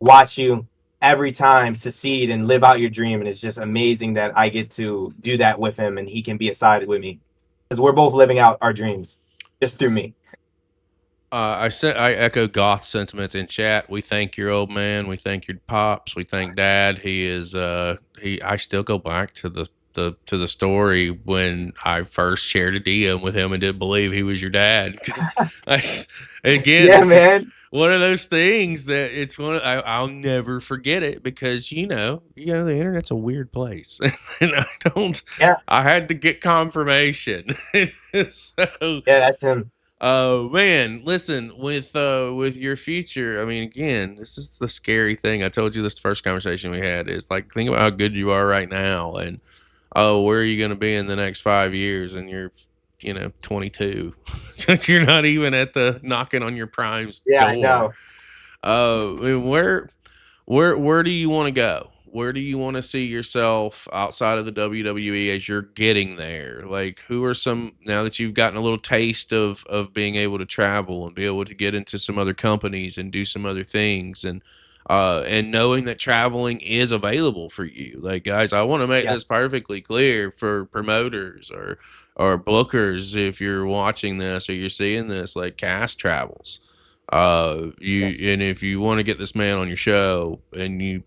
watch you every time succeed and live out your dream. And it's just amazing that I get to do that with him, and he can be aside with me, because we're both living out our dreams just through me. I echo Goth sentiment in chat. We thank your old man. We thank your pops. We thank Dad. He is I still go back to the story when I first shared a DM with him and didn't believe he was your dad. Because again, Yeah, it's just man. one of those things that I'll never forget it, because the internet's a weird place, and Yeah, I had to get confirmation. So yeah, that's him. man, listen, with your future, I mean, again, this is the scary thing. I told you this first conversation we had is like, think about how good you are right now, and where are you going to be in the next 5 years? And you're 22. You're not even at the knocking on your prime's Yeah, I door. know. I mean, where do you want to go? Where do you want to see yourself outside of the WWE as you're getting there? Like, who are some, now that you've gotten a little taste of being able to travel and be able to get into some other companies and do some other things, and knowing that traveling is available for you? Like, guys, I want to make this Yes, perfectly clear for promoters or bookers. If you're watching this or you're seeing this, like, Cass travels. yes, And if you want to get this man on your show, and you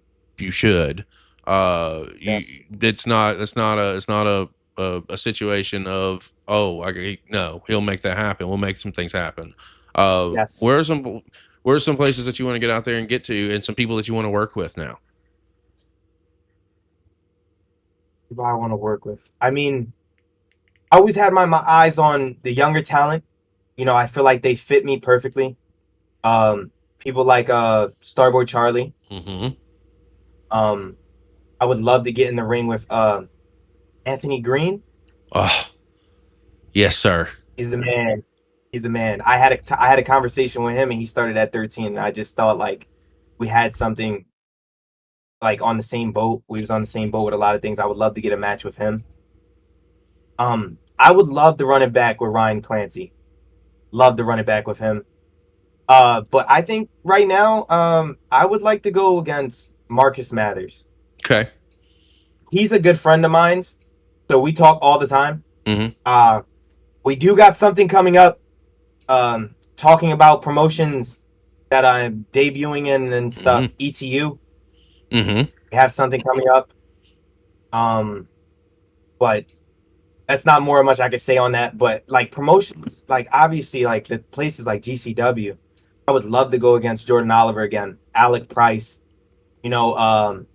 should, you yes, it's not a situation of, oh, no, he'll make that happen, we'll make some things happen. yes. Where are some places that you want to get out there and get to, and some people that you want to work with now? People I want to work with. I mean, I always had my eyes on the younger talent. I feel like they fit me perfectly. People like Starboy Charlie. Mm-hmm. Um, I would love to get in the ring with Anthony Green. Oh, yes, sir. He's the man. He's the man. I had a conversation with him, and he started at 13. And I just thought like we had something like on the same boat. We was on the same boat with a lot of things. I would love to get a match with him. I would love to run it back with Ryan Clancy. Love to run it back with him. But I think right now, I would like to go against Marcus Mathers. Okay. He's a good friend of mine, so we talk all the time. Mm-hmm. We do got something coming up. Talking about promotions that I'm debuting in and stuff. Mm-hmm. ETU. Mm-hmm. We have something coming up. But that's not more much I could say on that. But like promotions, like obviously, like the places like GCW, I would love to go against Jordan Oliver again, Alec Price. You know, I'm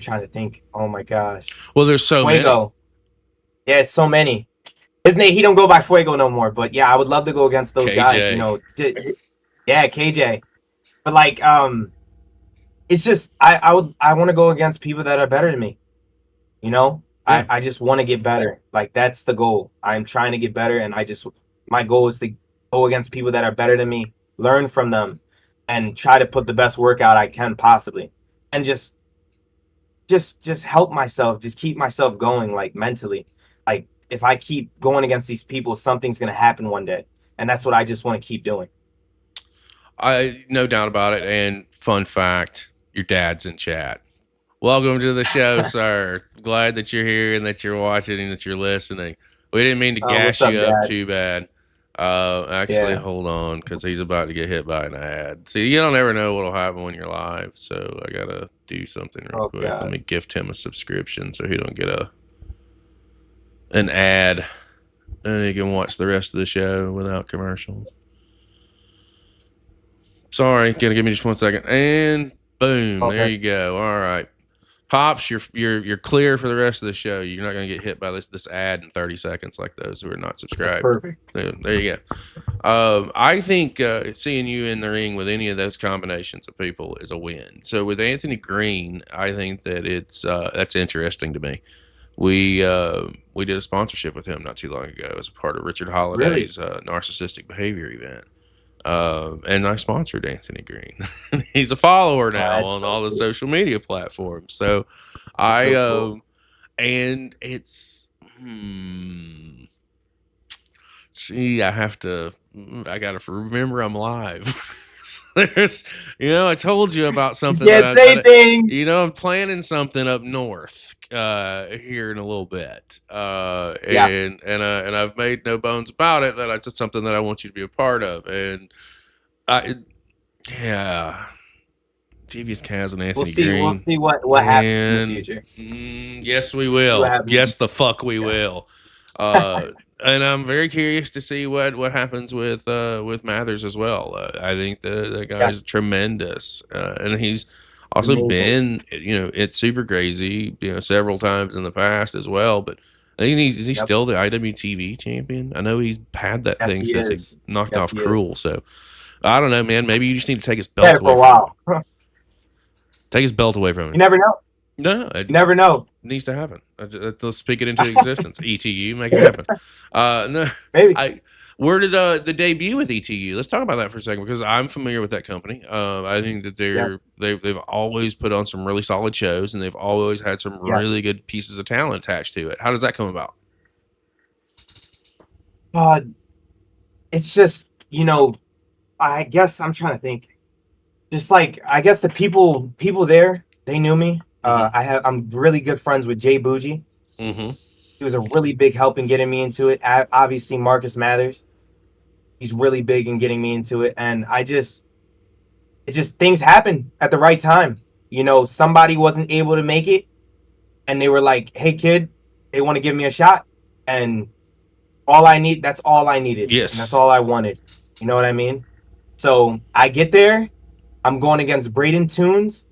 trying to think. Oh my gosh, Well, there's so Fuego. many. Yeah, it's so many. His name, he don't go by Fuego no more. But yeah, I would love to go against those KJ. guys. You know, yeah, KJ. But like, it's just I want to go against people that are better than me. You know, Yeah. I just want to get better. Like that's the goal. I'm trying to get better, and my goal is to go against people that are better than me, learn from them, and try to put the best workout I can possibly, and just help myself, just keep myself going, like mentally. Like if I keep going against these people, something's gonna happen one day, and that's what I just want to keep doing. I no doubt about it. And fun fact, your dad's in chat. Welcome to the show, sir. Glad that you're here and that you're watching and that you're listening. We didn't mean to gas What's up, you up Dad? too bad. Actually, hold on, because he's about to get hit by an ad. See, you don't ever know what'll happen when you're live, so I gotta do something real quick. God. Let me gift him a subscription so he don't get an ad, and he can watch the rest of the show without commercials. Sorry, gonna give me just 1 second, and boom, Okay. there you go. All right. Pops, you're clear for the rest of the show. You're not going to get hit by this ad in 30 seconds like those who are not subscribed. That's perfect. There you go. I think seeing you in the ring with any of those combinations of people is a win. So with Anthony Green, I think that that's interesting to me. We did a sponsorship with him not too long ago as a part of Richard Holliday's narcissistic behavior event. And I sponsored Anthony Green. He's a follower now on all the social media platforms. So cool. And it's, I got to remember I'm live. There's, I told you about something. I'm planning something up north here in a little bit. And I've made no bones about it that it's something that I want you to be a part of. And Devious Cass and Anthony Green. We'll see what happens in the future. Yes, we will. Yes, the fuck we will. And I'm very curious to see what happens with Mathers as well. I think the guy's tremendous, and he's also been at Superkrazee several times in the past as well. But I think is he still the IWTV champion? I know he's had that thing since he knocked off Cruel. So I don't know, man. Maybe you just need to take his belt away from him. Take his belt away from him. You never know. No, you never know. It needs to happen. Let's speak it into existence. ETU, make it happen. No, maybe. Where did the debut with ETU? Let's talk about that for a second because I'm familiar with that company. I think that they've always put on some really solid shows and they've always had some really good pieces of talent attached to it. How does that come about? It's just I guess I'm trying to think. Just like I guess the people there, they knew me. I'm really good friends with Jay Bougie. Mm-hmm. He was a really big help in getting me into it. Obviously, Marcus Mathers. He's really big in getting me into it, and things happen at the right time. Somebody wasn't able to make it, and they were like, "Hey, kid," they want to give me a shot, and that's all I needed. Yes, and that's all I wanted. You know what I mean? So I get there. I'm going against Braden Toons.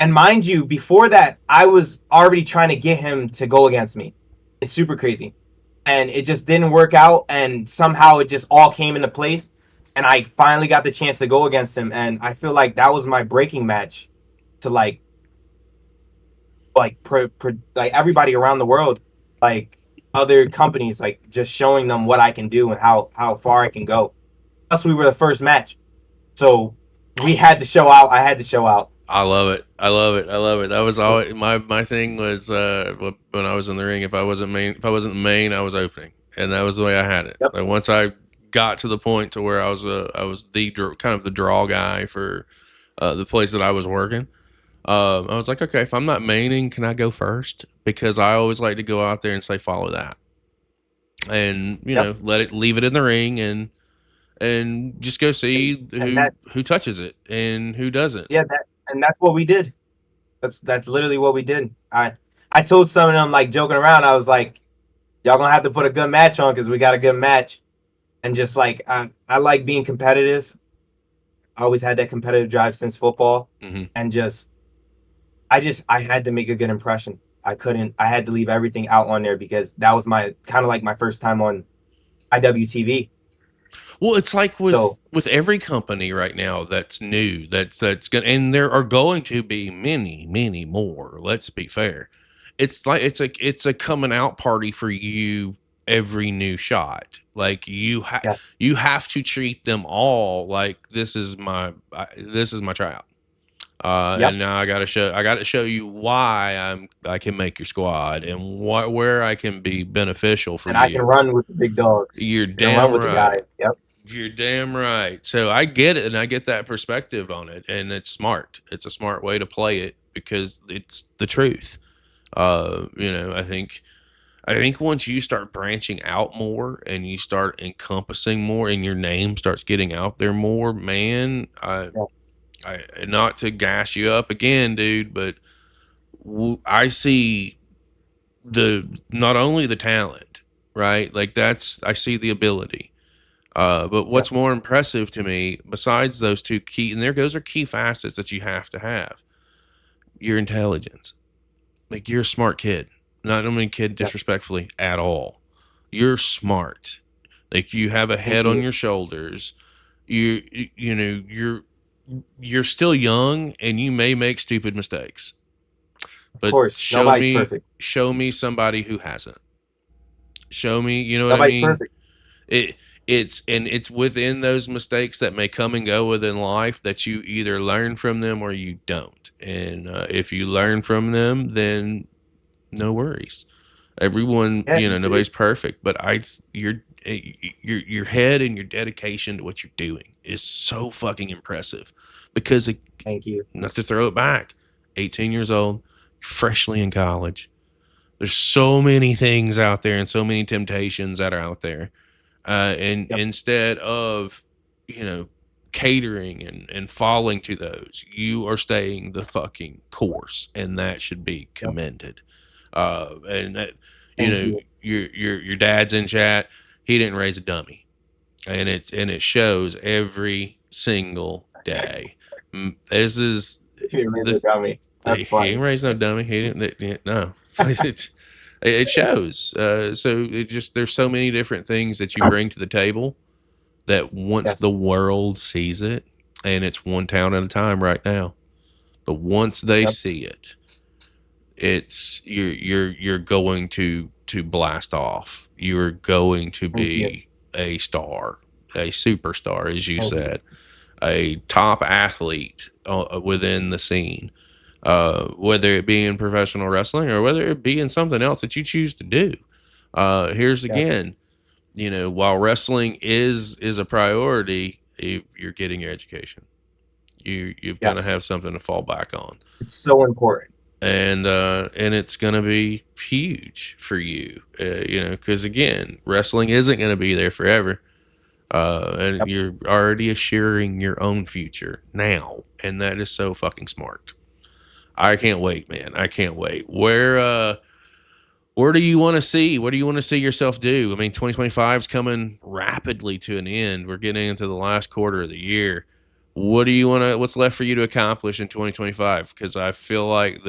And mind you, before that, I was already trying to get him to go against me. It's Superkrazee. And it just didn't work out. And somehow it just all came into place. And I finally got the chance to go against him. And I feel like that was my breaking match to like everybody around the world. Like other companies, like just showing them what I can do and how far I can go. Plus, we were the first match, so we had to show out. I had to show out. I love it. I love it. I love it. That was always my thing was when I was in the ring. If I wasn't the main, I was opening, and that was the way I had it. Yep. Like once I got to the point to where I was the kind of the draw guy for the place that I was working. I was like, okay, if I'm not maining, can I go first? Because I always like to go out there and say, follow that, and Yep. leave it in the ring, and just go see And that, who touches it and who doesn't. yeah, that's what we did. That's literally what we did. I told some of them, like, joking around. I was like, y'all gonna have to put a good match on because we got a good match. And just like I like being competitive. I always had that competitive drive since football, Mm-hmm. and I had to make a good impression. I had to leave everything out on there because that was my kind of like my first time on IWTV. Well, it's like So with every company right now that's new, that's going, and there are going to be many more. Let's be fair. It's like it's a coming out party for you every new shot. Like yes, you have to treat them all like this is my tryout. yep. And now I got to show you why I can make your squad and where I can be beneficial for And I can you. run with the big dogs. You're I can run damn with the right. guy. Yep. You're damn right. So I get it, and I get that perspective on it, and it's smart. It's a smart way to play it because it's the truth. I think once you start branching out more and you start encompassing more, and your name starts getting out there more, man. Yeah. I not to gas you up again, dude, but I see not only the talent, right? Like I see the ability. But what's Yes. more impressive to me, besides those two key, and those are key facets that you have to have, your intelligence. Like you're a smart kid. Not only kid Yes. disrespectfully at all. You're smart. Like you have a head Thank on you. your shoulders. You're still young and you may make stupid mistakes. Of But course, nobody's perfect. show me somebody who hasn't. Show me, you know what I Nobody's mean? perfect. It's within those mistakes that may come and go within life that you either learn from them or you don't. And if you learn from them, then no worries. Everyone, Yeah, nobody's perfect, but your head and your dedication to what you're doing is so fucking impressive because thank you. not to throw it back, 18 years old, freshly in college. There's so many things out there and so many temptations that are out there. And Yep. instead of, catering and falling to those, you are staying the fucking course, and that should be commended. And that, Thank you. your dad's in chat. He didn't raise a dummy, and it shows every single day. This is You really got me. That's he ain't funny. raised no dummy. He didn't. No, it shows. So it just there's so many different things that you bring to the table that once Yes. the world sees it, and it's one town at a time right now, but once they Yep. see it, it's you're going to blast off. You're going to be a star, a superstar, as you said, a top athlete within the scene. Whether it be in professional wrestling or whether it be in something else that you choose to do. Here's again, while wrestling is a priority, if you're getting your education, you've got to have something to fall back on. It's so important, and it's going to be huge for you, because again, wrestling isn't going to be there forever. And you're already assuring your own future now, and that is so fucking smart. I can't wait, man. I can't wait. Where do you want to see? What do you want to see yourself do? I mean, 2025 is coming rapidly to an end. We're getting into the last quarter of the year. What's left for you to accomplish in 2025? Because I feel like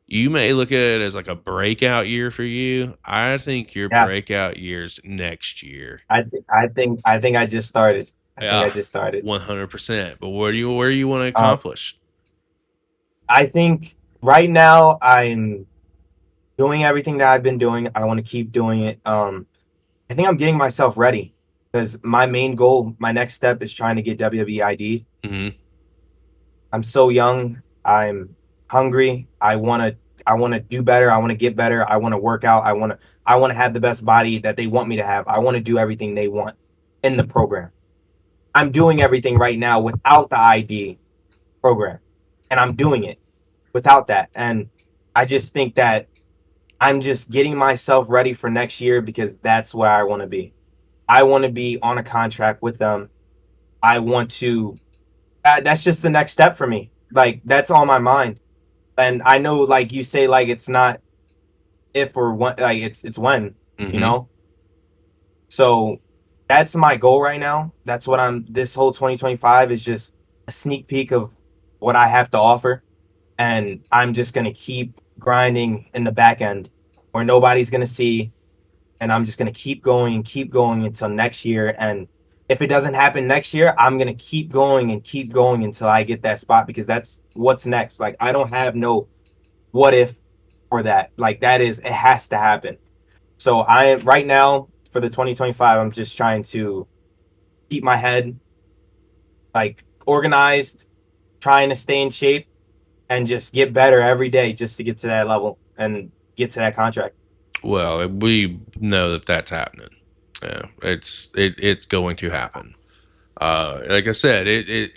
you may look at it as like a breakout year for you. I think your breakout year's next year. I think I just started. I think I just started. 100%. But where do you want to accomplish? I think right now I'm doing everything that I've been doing. I want to keep doing it. I think I'm getting myself ready because my main goal, my next step is trying to get WWE ID. Mm-hmm. I'm so young. I'm hungry. I want to do better. I want to get better. I want to work out. I want to have the best body that they want me to have. I want to do everything they want in the program. I'm doing everything right now without the ID program. And I'm doing it without that. And I just think that I'm just getting myself ready for next year because that's where I want to be. I want to be on a contract with them. I want to that's just the next step for me. Like that's on my mind. And I know like you say like it's not if or when, like it's when, you Mm-hmm. know? So that's my goal right now. That's what I'm this whole 2025 is just a sneak peek of what I have to offer. And I'm just gonna keep grinding in the back end where nobody's gonna see. And I'm just gonna keep going until next year. And if it doesn't happen next year, I'm gonna keep going until I get that spot because that's what's next. Like I don't have no what if for that. Like that is it has to happen. So I am right now for the 2025, I'm just trying to keep my head like organized, trying to stay in shape and just get better every day just to get to that level and get to that contract. Well, we know that that's happening. Yeah, it's going to happen. Like I said,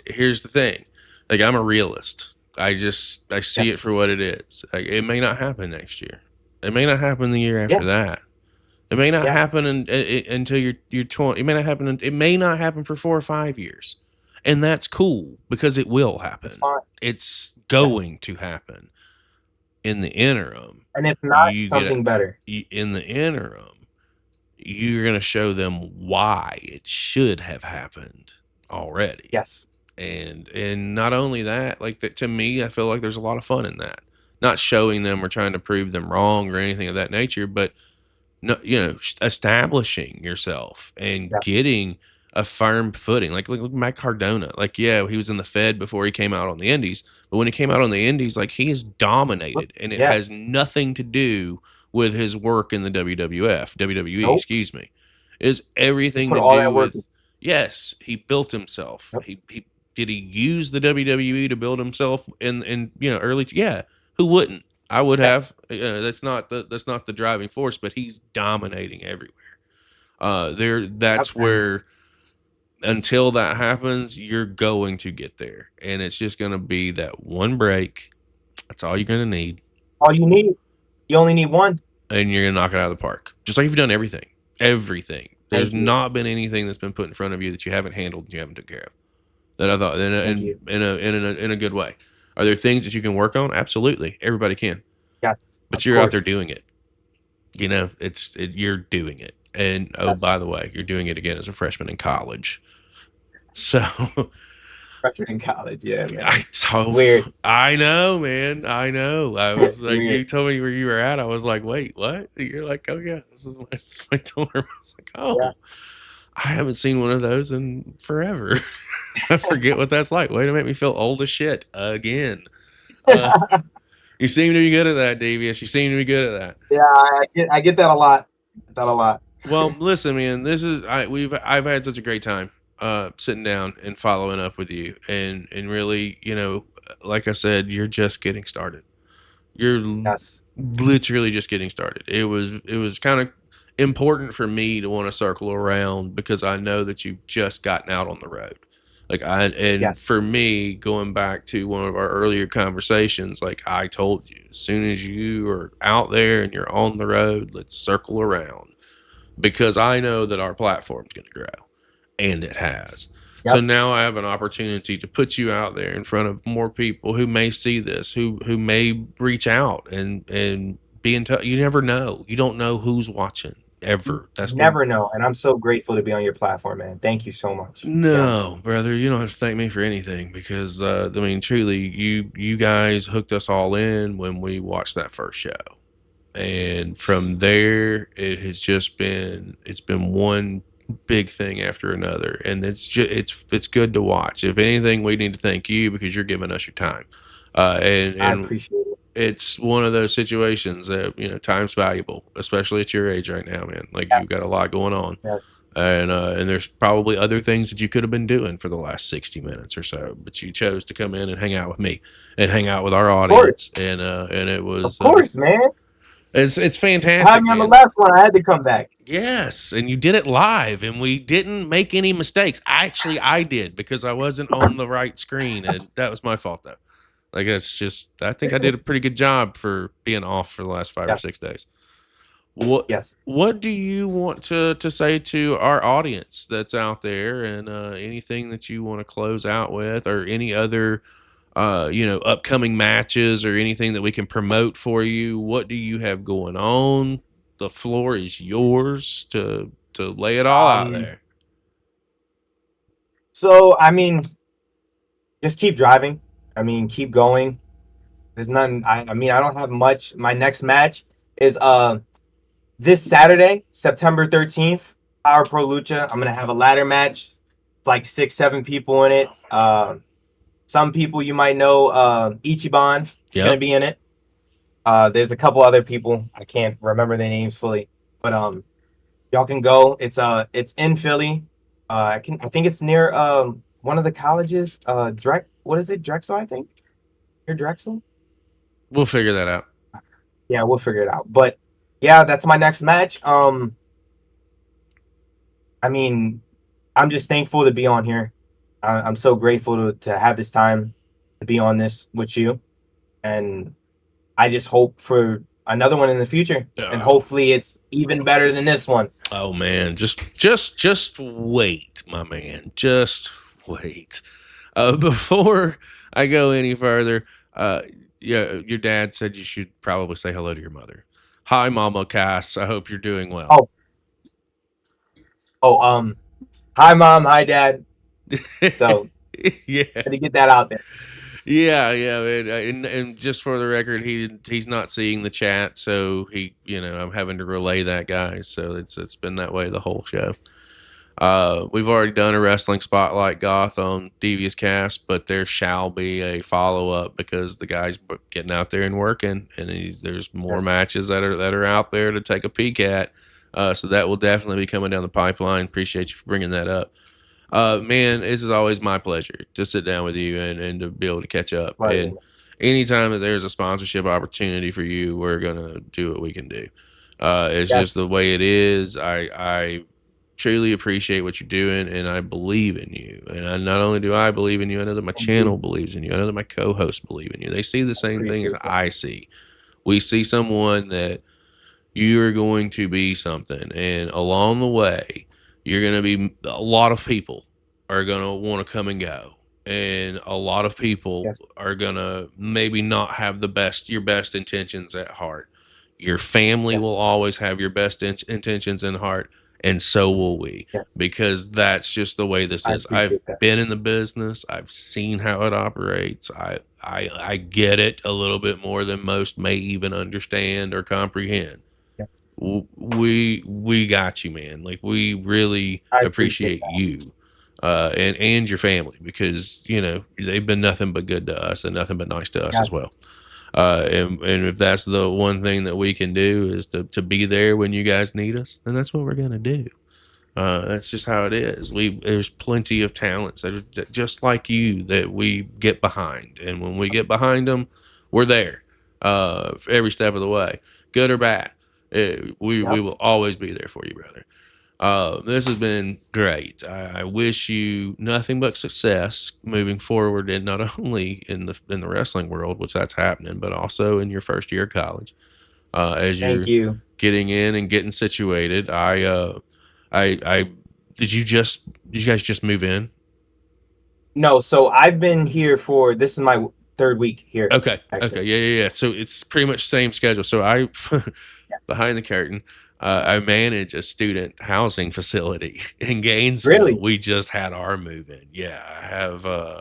here's the thing. Like I'm a realist. I see Yes. it for what it is. Like it may not happen next year. It may not happen the year after Yeah. that. It may not Yeah. happen until you're 20. It may not happen. It may not happen for 4 or 5 years, and that's cool because it will It's happen. fine. It's Yes. going to happen. In the interim, And if not, you get something better. in the interim, you're going to show them why it should have happened already. Yes. And not only that, like that to me, I feel like there's a lot of fun in that. Not showing them or trying to prove them wrong or anything of that nature, but no, establishing yourself and Yeah. getting a firm footing. Like Matt Cardona. Like, yeah, he was in the Fed before he came out on the Indies, but when he came out on the Indies, like he is dominated, and it Yeah. has nothing to do with his work in the WWE, Nope. excuse me. It is He everything put to all do that work in. with yes, he built himself. Yep. He did he use the WWE to build himself in early yeah, who wouldn't? I would Yeah. have. That's not the driving force, but he's dominating everywhere. Yep. That's And where until that happens, you're going to get there, and it's just going to be that one break. That's all you're going to need, all you need, you only need one. and you're going to knock it out of the park. Just like you've done everything, everything. There's Thank you. not been anything that's been put in front of you that you haven't handled and you haven't took care of. That I thought Thank you. in a good way. Are there things that you can work on? Absolutely, everybody can. Yes. But Of you're out there course. doing it. You're doing it. And oh, Yes. by the way, you're doing it again as a freshman in college. So Freshman in college. Yeah, man. weird. I know, man. I know. I was like, Weird. you told me where you were at. I was like, wait, what? And you're like, oh yeah, this is my dorm. I was like, oh, Yeah. I haven't seen one of those in forever. I forget what that's like. Way to make me feel old as shit again. You seem to be good at that, Devious. You seem to be good at that. Yeah, I get that a lot. Well, listen, man. I've had such a great time sitting down and following up with you, and really, like I said, you're just getting started. You're Yes. literally just getting started. It was kind of important for me to want to circle around because I know that you've just gotten out on the road. And Yes. for me, going back to one of our earlier conversations, like I told you, as soon as you are out there and you're on the road, let's circle around because I know that our platform's going to grow, and it has. So Yep. now I have an opportunity to put you out there in front of more people who may see this, who may reach out and be in touch. You never know. You don't know who's watching ever. You never know. And I'm so grateful to be on your platform, man. Thank you so much. No, brother, you don't have to thank me for anything because I mean, truly, you guys hooked us all in when we watched that first show. And from there it's been one big thing after another, and it's good to watch. If anything, we need to thank you because you're giving us your time, I and appreciate it. it's one of those situations that, you know, time's valuable, especially at your age right now, man. Like, Yes. you've got a lot going on. Yes. And there's probably other things that you could have been doing for the last 60 minutes or so, but you chose to come in and hang out with me and hang out with our audience. And it was, Of course, man. it's fantastic. Had me on the last one. I had to come back. Yes, and you did it live, and we didn't make any mistakes. Actually, I did, because I wasn't on the right screen, and that was my fault, though. Like, it's just, I think I did a pretty good job for being off for the last 5 or 6 days. What do you want to say to our audience that's out there, and anything that you want to close out with, or any other upcoming matches or anything that we can promote for you? What do you have going on? The floor is yours to lay it all out there. So, I mean, just keep driving. I mean, keep going. There's none. I mean, I don't have much. My next match is this Saturday, September 13th, Power Pro Lucha. I'm gonna have a ladder match. It's like 6-7 people in it. Some people you might know, Ichiban is gonna be in it. There's a couple other people. I can't remember their names fully, but y'all can go. It's in Philly. I think it's near one of the colleges. What is it? Drexel, I think. Near Drexel. We'll figure that out. Yeah, we'll figure it out. But yeah, that's my next match. I mean, I'm just thankful to be on here. I'm so grateful to have this time to be on this with you, and I just hope for another one in the future, and hopefully it's even better than this one. Oh man, just wait, my man. Just wait. Before I go any further, your dad said you should probably say hello to your mother. Hi, Mama Cass. I hope you're doing well. Hi, Mom. Hi, Dad. So yeah, to get that out there. Yeah, man. And just for the record, he's not seeing the chat, so I'm having to relay that, guys. So it's been that way the whole show. We've already done a wrestling spotlight goth on Devious Cass, but there shall be a follow up, because the guy's getting out there and working, and there's more matches that are out there to take a peek at. So that will definitely be coming down the pipeline. Appreciate you for bringing that up. Man, this is always my pleasure to sit down with you and to be able to catch up. Right. And anytime that there's a sponsorship opportunity for you, we're gonna do what we can do. It's just the way it is. I truly appreciate what you're doing, and I believe in you. And not only do I believe in you, I know that my channel believes in you. I know that my co-hosts believe in you. They see the same things I see. We see someone that you are going to be something, and along the way, you're going to be, a lot of people are going to want to come and go. And a lot of people are going to maybe not have your best intentions at heart. Your family will always have your best intentions in heart. And so will we, because that's just the way this is. I've been in the business. I've seen how it operates. I get it a little bit more than most may even understand or comprehend. We got you, man. Like, we really appreciate you and your family, because they've been nothing but good to us and nothing but nice to us as well. And if that's the one thing that we can do is to be there when you guys need us, then that's what we're gonna do. That's just how it is. There's plenty of talents that are just like you that we get behind, and when we get behind them, we're there every step of the way, good or bad. We will always be there for you, brother. This has been great. I wish you nothing but success moving forward, and not only in the wrestling world, which that's happening, but also in your first year of college. As you're getting in and getting situated. Did you guys just move in? No, so I've been here this is my 3rd week here. Okay. Actually. Okay. Yeah. So it's pretty much same schedule. So I, behind the curtain, I manage a student housing facility in Gainesville. Really? We just had our move in. Yeah. I have, I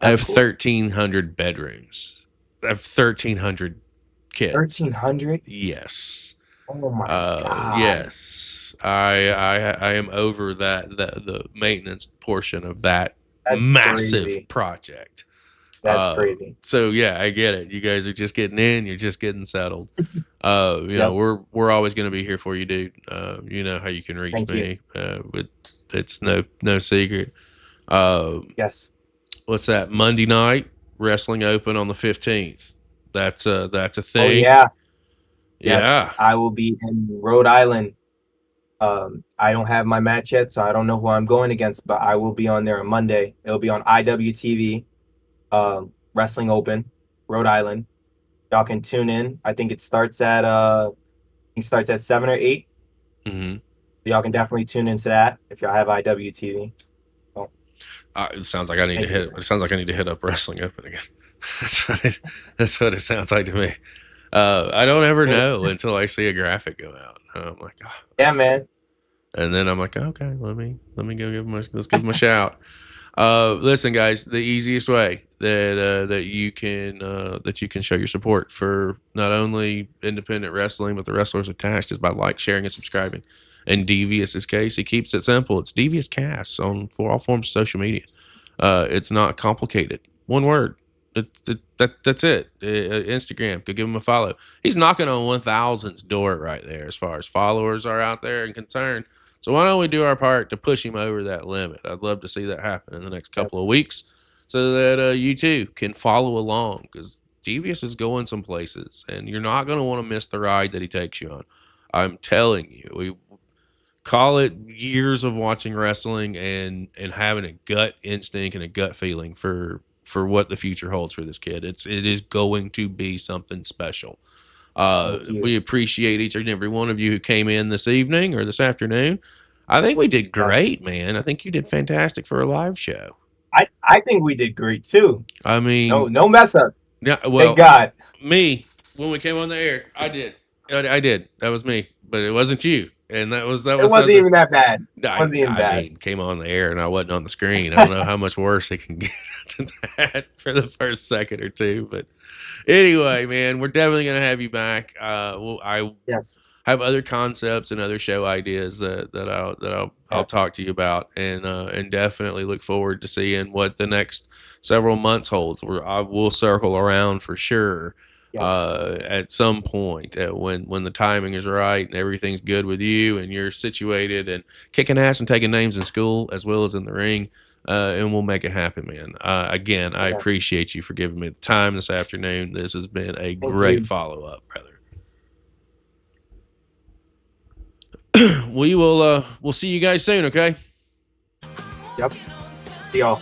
have 1,300 bedrooms. I have 1,300 kids. 1,300? Yes. Oh my God. Yes. I am over the maintenance portion of that. That's massive crazy project. That's crazy. So yeah, I get it. You guys are just getting in. You're just getting settled. You know, we're always going to be here for you, dude. You know how you can reach Thank me. It's no secret. Yes. What's that? Monday night wrestling open on the 15th. That's a thing. Oh yeah. Yes, Yeah. I will be in Rhode Island. I don't have my match yet, so I don't know who I'm going against, but I will be on there on Monday. It'll be on IWTV, Wrestling Open, Rhode Island. Y'all can tune in. I think it starts at 7 or 8. Mm-hmm. Y'all can definitely tune into that if y'all have IWTV. Oh, It sounds like I need to hit. It sounds like I need to hit up Wrestling Open again. That's what it sounds like to me. I don't ever know until I see a graphic go out. And I'm like, oh, yeah, man. and then I'm like, okay, let me go let's give him a shout. Listen, guys, the easiest way that you can show your support for not only independent wrestling but the wrestlers attached is by sharing, and subscribing. In Devious's case, he keeps it simple. It's Devious Cass on for all forms of social media. It's not complicated. One word. That's it. Instagram. Go give him a follow. He's knocking on 1,000's door right there as far as followers are out there and concerned. So why don't we do our part to push him over that limit? I'd love to see that happen in the next couple of weeks so that you too can follow along, because Devious is going some places and you're not going to want to miss the ride that he takes you on. I'm telling you, we call it years of watching wrestling and having a gut instinct and a gut feeling for what the future holds for this kid. It is going to be something special. We appreciate each and every one of you who came in this evening or this afternoon. I think we did great, man. I think you did fantastic for a live show. I think we did great too. I mean, no mess up. Yeah, well, thank God. Me, when we came on the air, I did. That was me, but it wasn't you. And that was It wasn't even that bad. I mean, came on the air and I wasn't on the screen. I don't know how much worse it can get than that for the first second or two. But anyway, man, we're definitely gonna have you back. I have other concepts and other show ideas that I'll talk to you about, and definitely look forward to seeing what the next several months holds. I will circle around for sure. At some point when the timing is right and everything's good with you and you're situated and kicking ass and taking names in school as well as in the ring, and we'll make it happen, man. Again, I appreciate you for giving me the time this afternoon. This has been a great follow-up, brother. We'll see you guys soon, okay? Yep. See y'all.